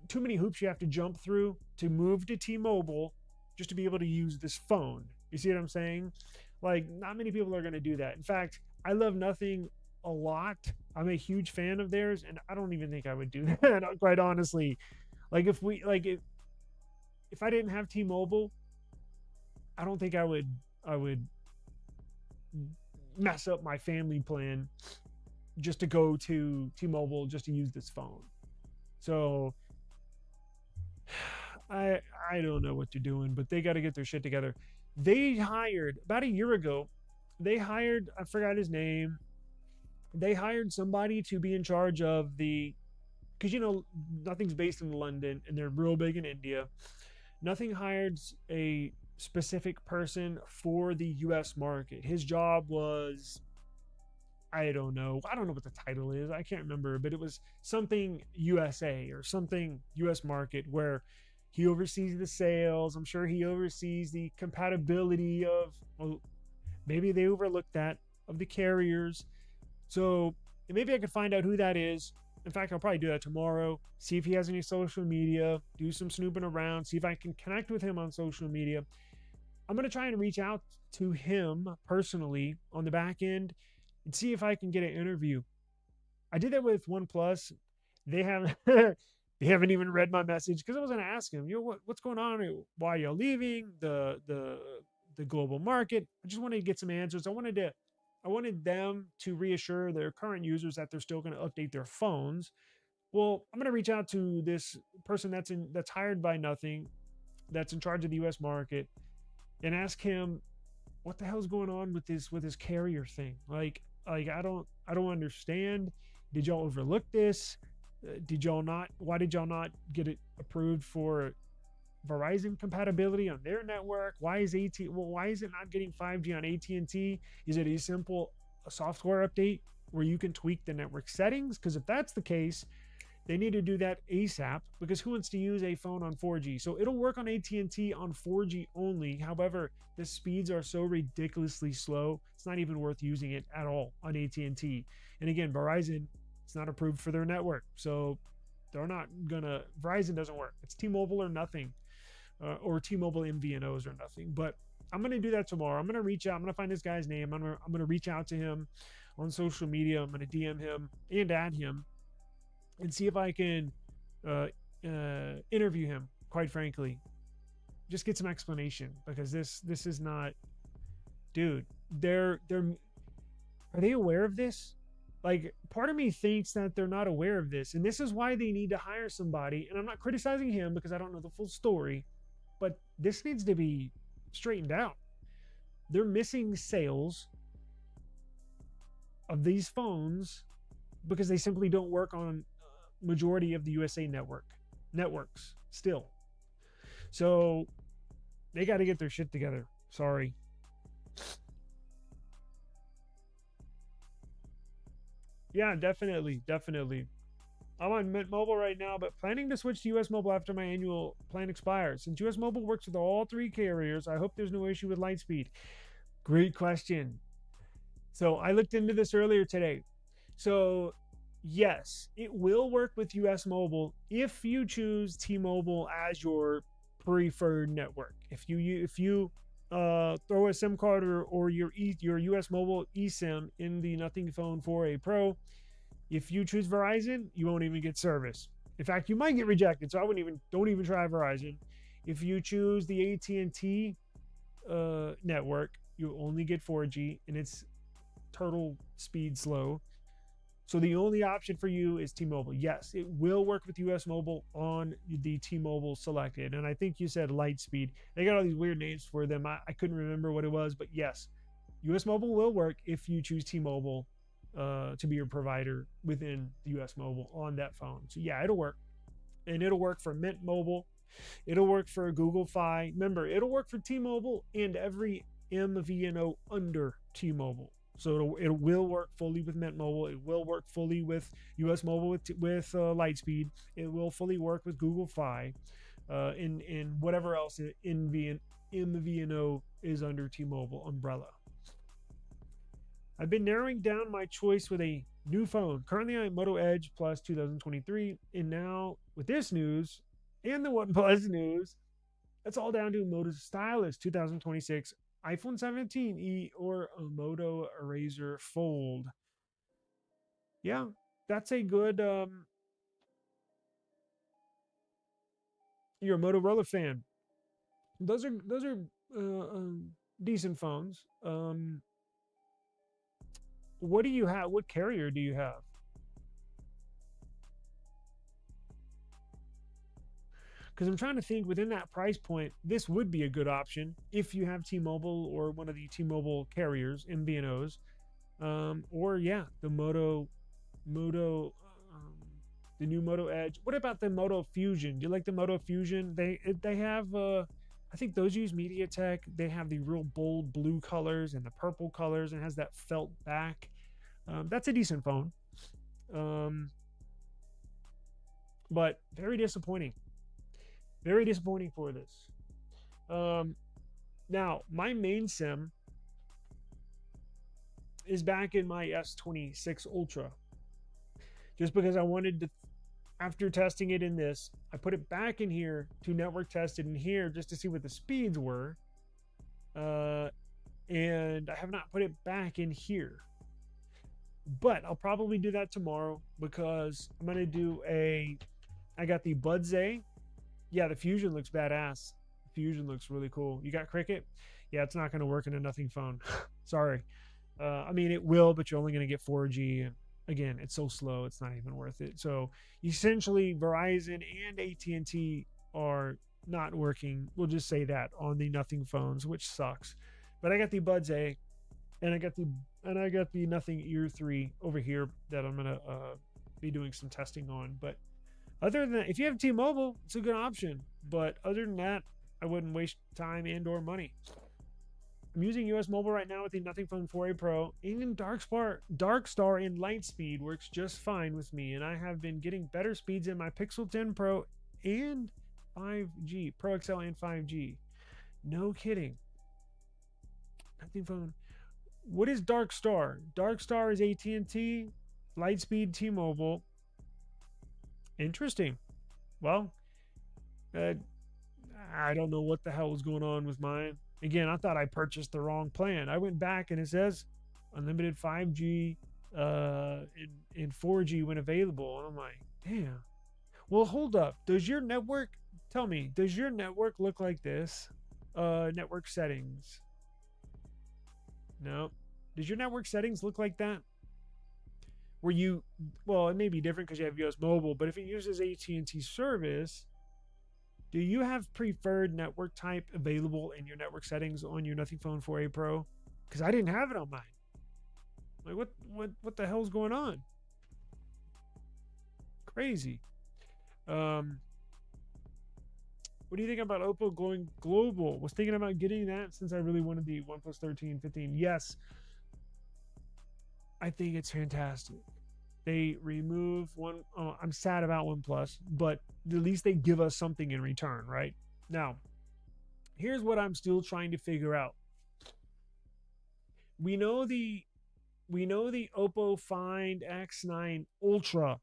too many hoops you have to jump through to move to T-Mobile just to be able to use this phone. You see what I'm saying? Like, not many people are going to do that. In fact, I love Nothing a lot. I'm a huge fan of theirs, and I don't even think I would do that, quite honestly. Like if I didn't have T-Mobile, I don't think I would mess up my family plan just to go to T-Mobile just to use this phone. So I I don't know what they're doing, but they got to get their shit together. They hired about a year ago. They hired, I forgot his name. They hired somebody to be in charge of the, because nothing's based in London and they're real big in India. Nothing hires a specific person for the US market. His job was, I don't know. I don't know what the title is. I can't remember, but it was something USA or something US market where he oversees the sales. I'm sure he oversees the compatibility of, well, maybe they overlooked that, of the carriers. So maybe I could find out who that is. In fact, I'll probably do that tomorrow. See if he has any social media, do some snooping around, see if I can connect with him on social media. I'm going to try and reach out to him personally on the back end and see if I can get an interview. I did that with OnePlus. They haven't they haven't even read my message because I was going to ask him, what's going on? Why are you leaving the global market? I just wanted to get some answers. I wanted them to reassure their current users that they're still going to update their phones. Well, I'm going to reach out to this person that's hired by nothing, that's in charge of the US market, and ask him what the hell's going on with this carrier thing. Like I don't understand. Did y'all overlook this? Did y'all not? Why did y'all not get it approved for Verizon compatibility on their network? Why is it not getting 5G on AT&T? Is it a software update where you can tweak the network settings? Because if that's the case, they need to do that ASAP, because who wants to use a phone on 4G? So it'll work on AT&T on 4G only. However, the speeds are so ridiculously slow, it's not even worth using it at all on AT&T. And again, Verizon, it's not approved for their network. So Verizon doesn't work. It's T-Mobile or nothing, or T-Mobile MVNOs or nothing. But I'm going to do that tomorrow. I'm going to reach out. I'm going to find this guy's name. I'm going to reach out to him on social media. I'm going to DM him and add him and see if I can interview him, quite frankly. Just get some explanation, because this is not, dude, are they aware of this? Like, part of me thinks that they're not aware of this, and this is why they need to hire somebody. And I'm not criticizing him because I don't know the full story, but this needs to be straightened out. They're missing sales of these phones because they simply don't work on majority of the USA networks still. So they got to get their shit together. Sorry. Yeah, definitely. I'm on Mint Mobile right now, but planning to switch to US Mobile after my annual plan expires. Since US Mobile works with all three carriers, I hope there's no issue with Lightspeed. Great question. So I looked into this earlier today. So yes, it will work with US Mobile if you choose T-Mobile as your preferred network. If you throw a SIM card or your US Mobile eSIM in the Nothing Phone 4A Pro, if you choose Verizon, you won't even get service. In fact, you might get rejected. So don't even try Verizon. If you choose the AT&T network, you only get 4G, and it's turtle speed slow. So the only option for you is T-Mobile. Yes, it will work with US Mobile on the T-Mobile selected. And I think you said Lightspeed. They got all these weird names for them. I couldn't remember what it was, but yes, US Mobile will work if you choose T-Mobile to be your provider within the US Mobile on that phone. So yeah, it'll work. And it'll work for Mint Mobile. It'll work for Google Fi. Remember, it'll work for T-Mobile and every MVNO under T-Mobile. So it will work fully with Mint Mobile. It will work fully with US Mobile with Lightspeed. It will fully work with Google Fi, in whatever else MVNO is under T-Mobile umbrella. I've been narrowing down my choice with a new phone. Currently, I'm Moto Edge Plus 2023, and now with this news and the OnePlus news, it's all down to Moto Stylus 2026, iPhone 17e, or a Moto Razr Fold. Yeah, that's a good you're a Motorola fan. Those are decent phones. What do you have? What carrier do you have? Because I'm trying to think within that price point, this would be a good option if you have T-Mobile or one of the T-Mobile carriers, MVNOs, or yeah, the Moto, the new Moto Edge. What about the Moto Fusion? Do you like the Moto Fusion? They have I think those use MediaTek. They have the real bold blue colors and the purple colors, and has that felt back. That's a decent phone, but very disappointing. Very disappointing for this. Now, my main SIM is back in my S26 Ultra. Just because I wanted to, after testing it in this, I put it back in here to network test it in here just to see what the speeds were. And I have not put it back in here. But I'll probably do that tomorrow because I'm going to do I got the Buds A. Yeah, the Fusion looks badass. The Fusion looks really cool. You got Cricket? Yeah, it's not going to work in a nothing phone. Sorry. I mean, it will, but you're only going to get 4G. And again, it's so slow, it's not even worth it. So essentially, Verizon and AT&T are not working. We'll just say that on the nothing phones, which sucks. But I got the Buds A, and I got the Nothing Ear 3 over here that I'm going to be doing some testing on. But other than that, if you have T-Mobile, it's a good option. But other than that, I wouldn't waste time and or money. I'm using US Mobile right now with the Nothing Phone 4a Pro. Even Darkstar and Lightspeed works just fine with me, and I have been getting better speeds in my Pixel 10 Pro and 5G, Pro XL and 5G. No kidding. Nothing Phone. What is Darkstar? Darkstar is AT&T, Lightspeed, T-Mobile. Interesting. Well, I don't know what the hell was going on with mine. Again, I thought I purchased the wrong plan. I went back and it says unlimited 5G and 4G when available. And I'm like, damn. Well, hold up. Does your network, tell me, does your network look like this? Network settings. No. Does your network settings look like that? Where you, well, it may be different because you have US Mobile, but if it uses AT&T service, do you have preferred network type available in your network settings on your Nothing Phone 4a Pro? Because I didn't have it on mine. Like, what the hell's going on? Crazy. What do you think about Oppo going global? Was thinking about getting that since I really wanted the OnePlus 13, 15. Yes. I think it's fantastic. They remove one. I'm sad about OnePlus, but at least they give us something in return, right? Now, here's what I'm still trying to figure out. We know the Oppo Find X9 Ultra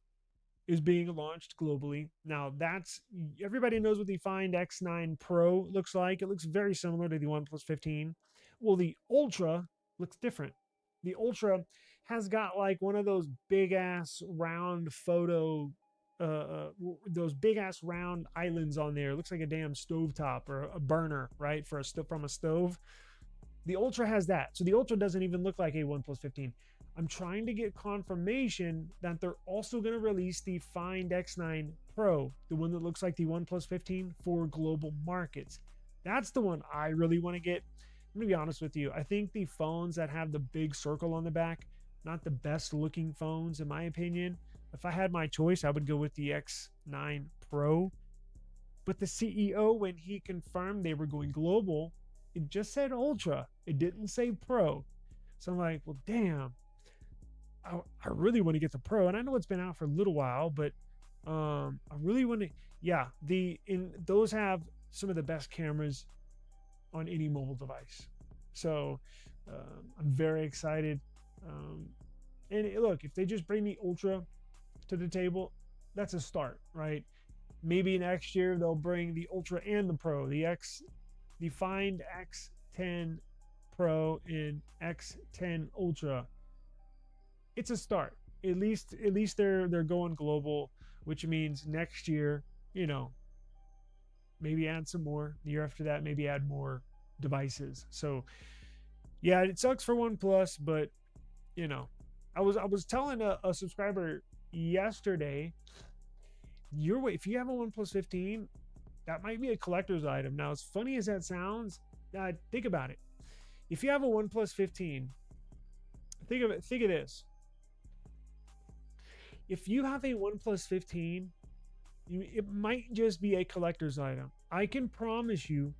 is being launched globally. Now, that's, everybody knows what the Find X9 Pro looks like. It looks very similar to the OnePlus 15. Well, the Ultra looks different. The Ultra has got like one of those big ass round photo, those big ass round islands on there. It looks like a damn stovetop or a burner, right? From a stove. The Ultra has that. So the Ultra doesn't even look like a OnePlus 15. I'm trying to get confirmation that they're also going to release the Find X9 Pro, the one that looks like the OnePlus 15 for global markets. That's the one I really want to get. I'm going to be honest with you. I think the phones that have the big circle on the back, not the best looking phones in my opinion. If I had my choice, I would go with the X9 Pro. But the CEO, when he confirmed they were going global, it just said Ultra. It didn't say Pro. So I'm like, well, damn. I really want to get the Pro. And I know it's been out for a little while, but I really want to. Yeah, those have some of the best cameras on any mobile device. So I'm very excited. And look, if they just bring the Ultra to the table, that's a start, right? Maybe next year they'll bring the Ultra and the Pro, the Find X10 Pro and X10 Ultra. It's a start. At least they're going global, which means next year, you know, maybe add some more. The year after that, maybe add more devices. So yeah, it sucks for OnePlus, but you know, I was telling a subscriber yesterday, if you have a OnePlus 15, that might be a collector's item. Now, as funny as that sounds, think about it. If you have a OnePlus 15, think of this. If you have a OnePlus 15, it might just be a collector's item. I can promise you,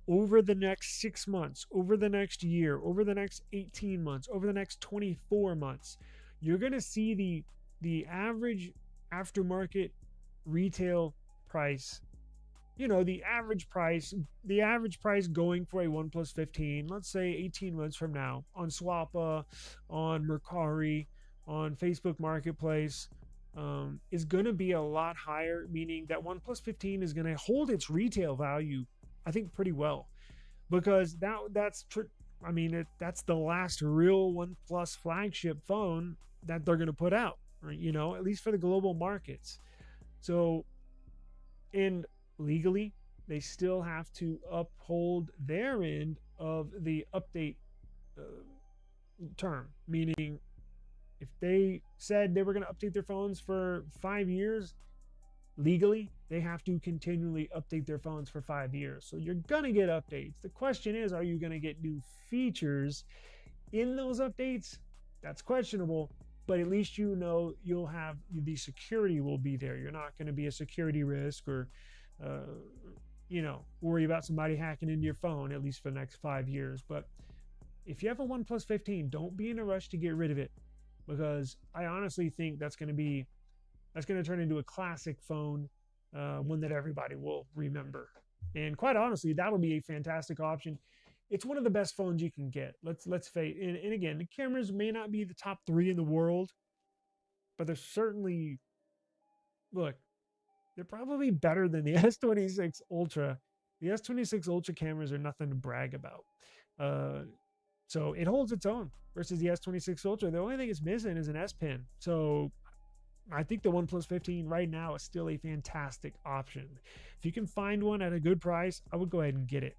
over the next 6 months, over the next year, over the next 18 months, over the next 24 months, you're going to see the average aftermarket retail price, the average price going for a OnePlus 15, let's say 18 months from now, on Swappa, on Mercari, on Facebook Marketplace, is going to be a lot higher, meaning that OnePlus 15 is going to hold its retail value, I think, pretty well, because that's the last real OnePlus flagship phone that they're going to put out, right? At least for the global markets. So, and legally, they still have to uphold their end of the update term, meaning if they said they were going to update their phones for 5 years, legally, they have to continually update their phones for 5 years. So you're going to get updates. The question is, are you going to get new features in those updates? That's questionable, but at least you'll have the security will be there. You're not going to be a security risk or worry about somebody hacking into your phone, at least for the next 5 years. But if you have a OnePlus 15, don't be in a rush to get rid of it, because I honestly think that's going to turn into a classic phone, one that everybody will remember. And quite honestly, that'll be a fantastic option. It's one of the best phones you can get. Let's face it. And again, the cameras may not be the top 3 in the world, but they're certainly, look, they're probably better than the S26 Ultra. The S26 Ultra cameras are nothing to brag about. So it holds its own versus the S26 Ultra. The only thing it's missing is an S Pen. So I think the OnePlus 15 right now is still a fantastic option. If you can find one at a good price, I would go ahead and get it.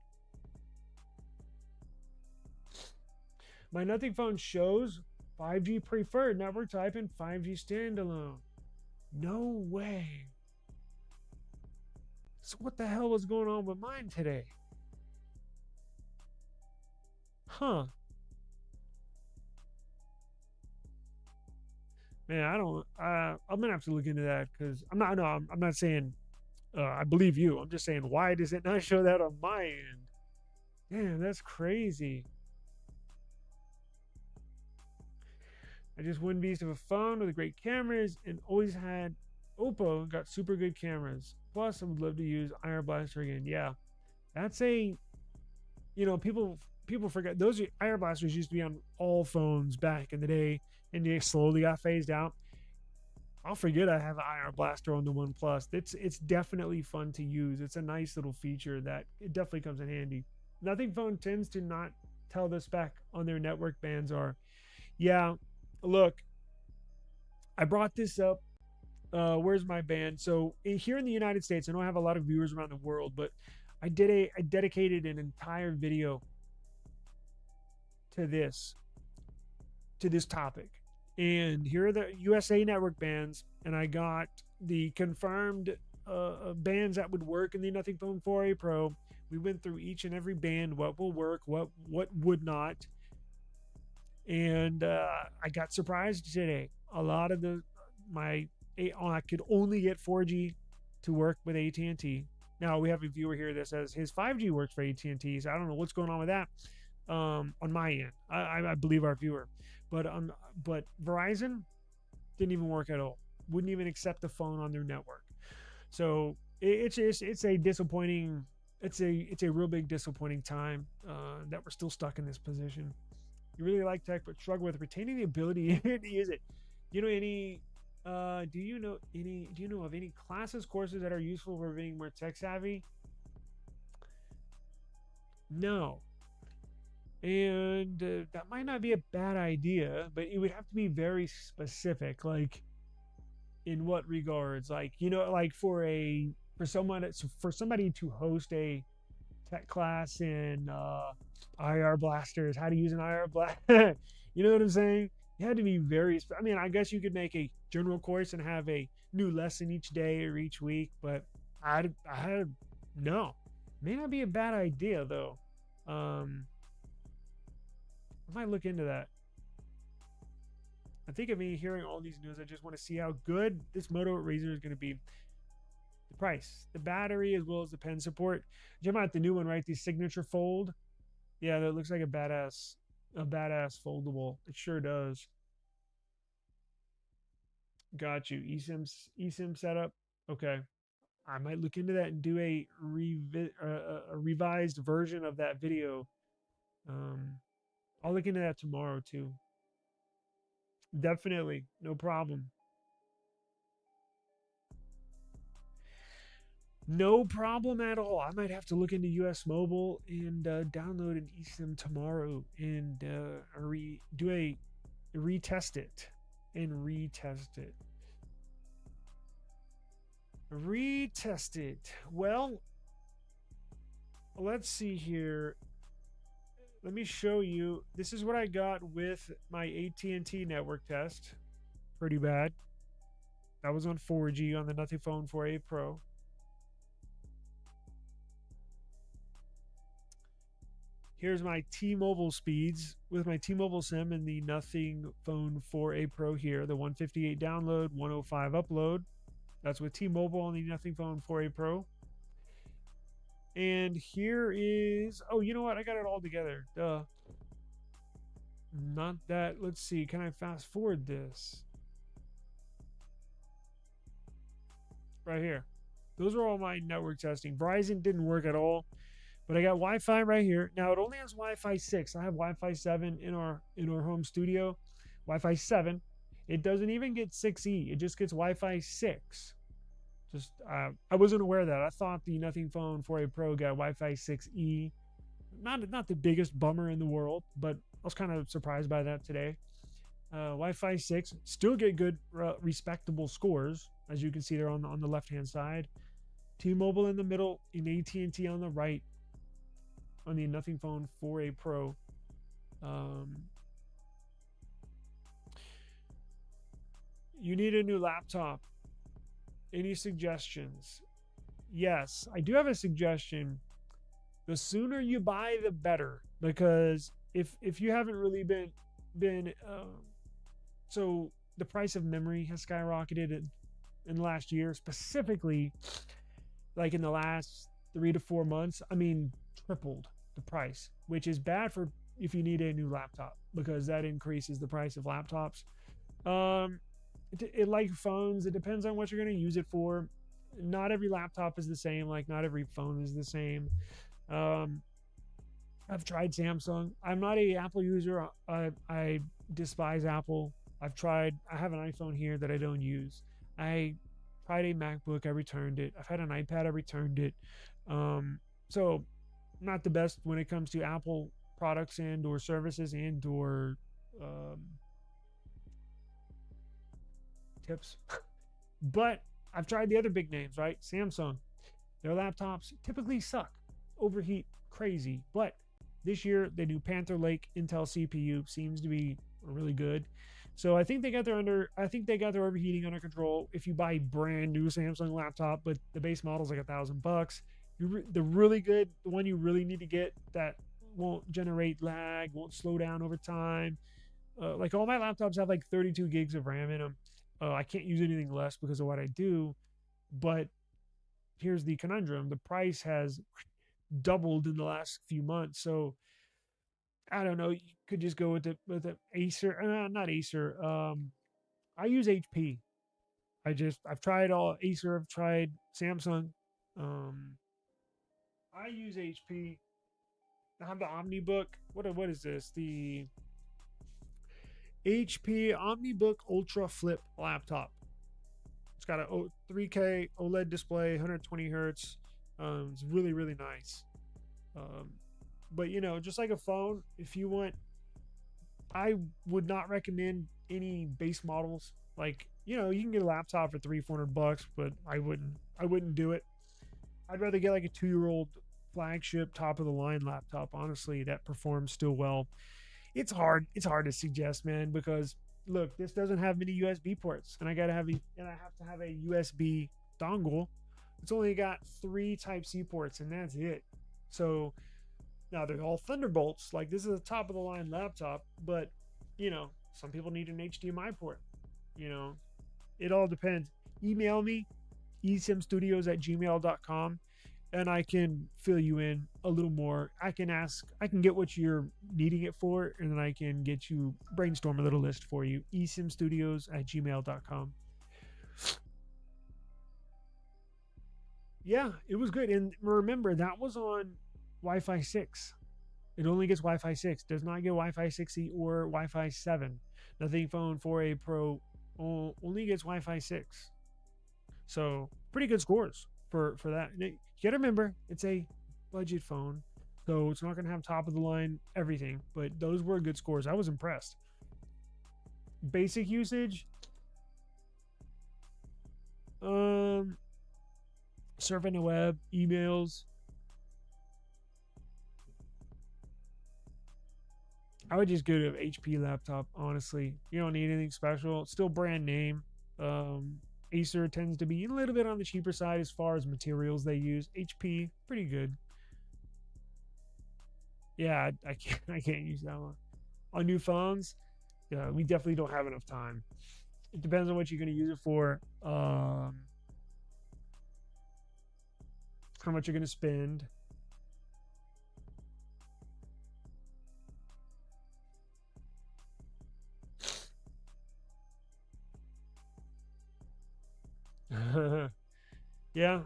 My Nothing phone shows 5G preferred network type and 5G standalone. No way. So what the hell was going on with mine today? Huh. Man, I'm gonna have to look into that, because I'm not saying I believe you. I'm just saying, why does it not show that on my end? Damn, that's crazy. I just one beast of a phone with great cameras and always had Oppo, got super good cameras. Plus, I would love to use IR Blaster again. Yeah, that's people forget those IR Blasters used to be on all phones back in the day, and they slowly got phased out. I'll forget I have an IR Blaster on the OnePlus. It's definitely fun to use. It's a nice little feature that it definitely comes in handy. Nothing phone tends to not tell the spec on their network bands are. Yeah, look, I brought this up. Where's my band? So here in the United States, I don't have a lot of viewers around the world, but I dedicated an entire video to this topic. And here are the USA network bands, and I got the confirmed bands that would work in the Nothing Phone 4a Pro. We went through each and every band, what will work, what would not. And I got surprised today. A lot of I could only get 4G to work with AT&T. Now we have a viewer here that says his 5G works for AT&T, so I don't know what's going on with that on my end. I believe our viewer, but Verizon didn't even work at all. Wouldn't even accept the phone on their network. So it's a disappointing. It's a real big disappointing time that we're still stuck in this position. You really like tech, but struggle with retaining the ability to use it. Do you know of any classes, courses that are useful for being more tech savvy? No. And that might not be a bad idea, but it would have to be very specific. Like, in what regards? Like, like for a for somebody to host a tech class in IR blasters, how to use an IR blast. You know what I'm saying? You had to be very. I mean, I guess you could make a general course and have a new lesson each day or each week, but I had no. May not be a bad idea though. I might look into that. I think of me hearing all these news. I just want to see how good this Moto Razr is going to be. The price, the battery, as well as the pen support. Jim out the new one, right? The signature fold. Yeah, that looks like a badass foldable. It sure does. Got you. eSIM setup. Okay. I might look into that and do a revised version of that video. I'll look into that tomorrow too. Definitely, no problem. No problem at all. I might have to look into US Mobile and download an eSIM tomorrow and retest it and retest it. Retest it. Well, let's see here. Let me show you. This is what I got with my AT&T network test. Pretty bad. That was on 4G on the Nothing Phone 4a Pro. Here's my T-Mobile speeds with my T-Mobile SIM and the Nothing Phone 4a Pro here. The 158 download, 105 upload. That's with T-Mobile on the Nothing Phone 4a Pro. And here is, oh, you know what? I got it all together. Duh. Not that. Let's see. Can I fast forward this? Right here. Those are all my network testing. Verizon didn't work at all, but I got Wi-Fi right here. Now it only has Wi-Fi 6. I have Wi-Fi 7 in our home studio. Wi-Fi 7. It doesn't even get 6E. It just gets Wi-Fi 6. Just I wasn't aware of that. I thought the Nothing Phone 4a Pro got Wi-Fi 6E. Not the biggest bummer in the world, but I was kind of surprised by that today. Wi-Fi 6 still get good, respectable scores, as you can see there on the left-hand side. T-Mobile in the middle, and AT&T on the right on the Nothing Phone 4a Pro. You need a new laptop. Any suggestions? Yes, I do have a suggestion. The sooner you buy, the better, because if you haven't really been so the price of memory has skyrocketed in the last year, specifically like in the last 3 to 4 months. I mean, tripled the price, which is bad for if you need a new laptop, because that increases the price of laptops. It like phones, it depends on what you're going to use it for. Not every laptop is the same, like not every phone is the same. I've tried Samsung. I'm not a Apple user. I despise Apple. I have an iPhone here that I don't use. I tried a MacBook, I returned it. I've had an iPad, I returned it. So not the best when it comes to Apple products and or services and or tips. But I've tried the other big names, right? Samsung. Their laptops typically suck, overheat crazy. But this year, the new Panther Lake Intel CPU seems to be really good. So I think they got their overheating under control. If you buy a brand new Samsung laptop, but the base model's like $1,000, the really good, the one you really need to get that won't generate lag, won't slow down over time. Like all my laptops have like 32 gigs of RAM in them. I can't use anything less because of what I do. But here's the conundrum: the price has doubled in the last few months. So I don't know. You could just go with the Acer. Not Acer. I use HP. I've tried all Acer. I've tried Samsung. I use HP. I have the OmniBook. What is this? The HP OmniBook Ultra Flip laptop. It's got a 3K OLED display, 120 hertz. It's really, really nice. But you know, just like a phone, if you want, I would not recommend any base models. Like, you know, you can get a laptop for $300-400, but I wouldn't do it. I'd rather get like a 2-year-old flagship top of the line laptop, honestly, that performs still well. It's hard to suggest, man, because look, this doesn't have many USB ports, and I have to have a USB dongle. It's only got 3 type C ports, and that's it. So now they're all Thunderbolts. Like, this is a top of the line laptop, but some people need an HDMI port. You know, it all depends. Email me, eSIMstudios@gmail.com, and I can fill you in a little more. I can get what you're needing it for, and then I can get you brainstorm a little list for you. eSIMstudios@gmail.com. Yeah, it was good. And remember, that was on Wi-Fi 6. It only gets Wi-Fi 6. Does not get Wi-Fi 6E or Wi-Fi 7. Nothing Phone 4a Pro only gets Wi-Fi 6. So pretty good scores for that. You gotta remember, it's a budget phone, so it's not gonna have top of the line everything. But those were good scores. I was impressed. Basic usage. Surfing the web, emails. I would just go to an HP laptop, honestly. You don't need anything special. It's still brand name. Acer tends to be a little bit on the cheaper side as far as materials they use. HP, pretty good. Yeah, I can't use that one. On new phones, yeah, we definitely don't have enough time. It depends on what you're going to use it for. How much you're going to spend. Yeah.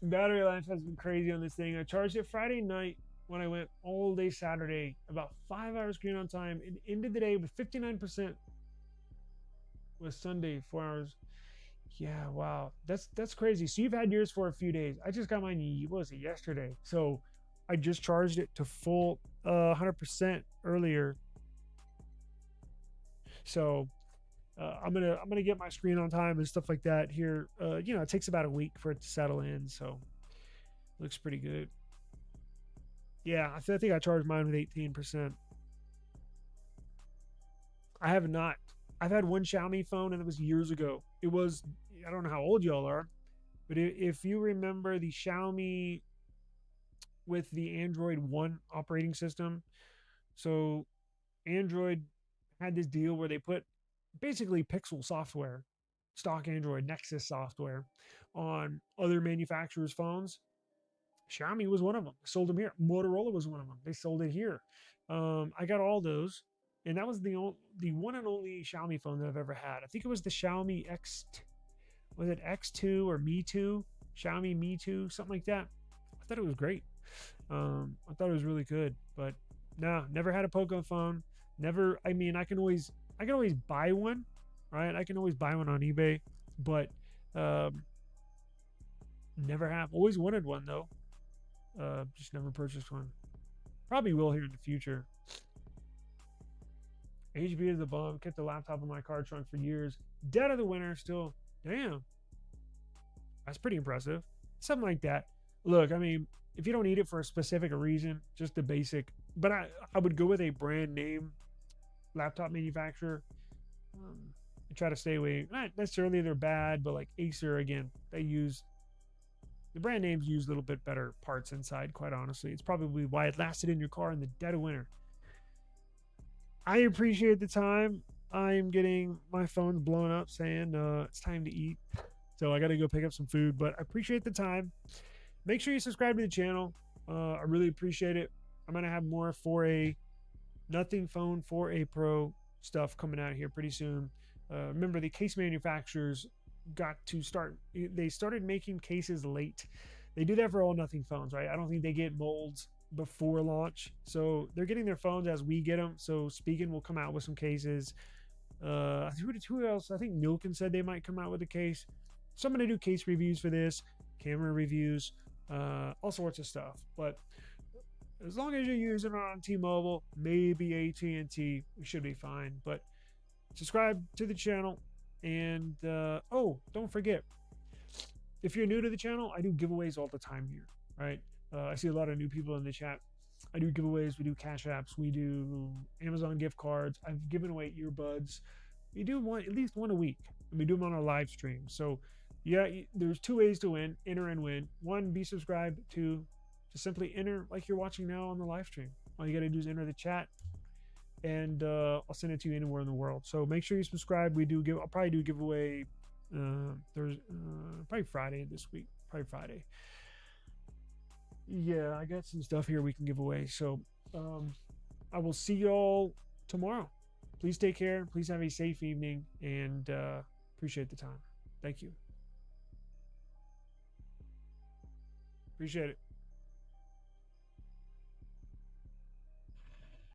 Battery life has been crazy on this thing. I charged it Friday night when I went all day Saturday, about 5 hours screen on time, and ended the day with 59%. Was Sunday, 4 hours. Yeah, wow, that's crazy. So you've had yours for a few days. I just got mine. What was it, yesterday? So I just charged it to full 100% earlier. So I'm gonna get my screen on time and stuff like that here. It takes about a week for it to settle in, so looks pretty good. Yeah, I think I charged mine with 18%. I have not. I've had one Xiaomi phone, and it was years ago. It was, I don't know how old y'all are, but if you remember the Xiaomi with the Android 1 operating system, so Android had this deal where they put basically Pixel software, stock Android Nexus software, on other manufacturers' phones. Xiaomi was one of them. They sold them here. Motorola was one of them. They sold it here. I got all those, and that was the one and only Xiaomi phone that I've ever had. I think it was the Xiaomi X, was it X2 or Mi 2? Xiaomi Mi 2, something like that. I thought it was great. I thought it was really good, but no, never had a Poco phone. Never. I mean, I can always buy one, right? I can always buy one on eBay, but never have. Always wanted one though. Just never purchased one. Probably will here in the future. HB is the bomb. Kept the laptop in my car trunk for years. Dead of the winter still. Damn. That's pretty impressive. Something like that. Look, I mean, if you don't need it for a specific reason, just the basic. But I would go with a brand name laptop manufacturer. I try to stay away. Not necessarily they're bad, but like Acer, again, the brand names use a little bit better parts inside, quite honestly. It's probably why it lasted in your car in the dead of winter. I appreciate the time. I'm getting my phone blown up saying it's time to eat. So I got to go pick up some food, but I appreciate the time. Make sure you subscribe to the channel. I really appreciate it. I'm going to have more 4A, nothing phone 4A Pro stuff coming out here pretty soon. Remember, the case manufacturers they started making cases late. They do that for all nothing phones, right? I don't think they get molds before launch, so they're getting their phones as we get them. So Spigen will come out with some cases. Who else? I think Milken said they might come out with a case. So I'm gonna do case reviews for this, camera reviews, all sorts of stuff. But as long as you're using it on T-Mobile, maybe AT&T, we should be fine. But subscribe to the channel. And don't forget, if you're new to the channel, I do giveaways all the time here, right? I see a lot of new people in the chat. I do giveaways. We do cash apps. We do Amazon gift cards. I've given away earbuds. We do one, at least one a week, and we do them on our live stream. So yeah, there's 2 ways to win: enter and win. 1, be subscribed. 2, just simply enter like you're watching now on the live stream. All you got to do is enter the chat, and I'll send it to you anywhere in the world. So make sure you subscribe. I'll probably do a giveaway probably Friday this week. Probably Friday. Yeah, I got some stuff here we can give away. So I will see y'all tomorrow. Please take care. Please have a safe evening, and appreciate the time. Thank you. Appreciate it.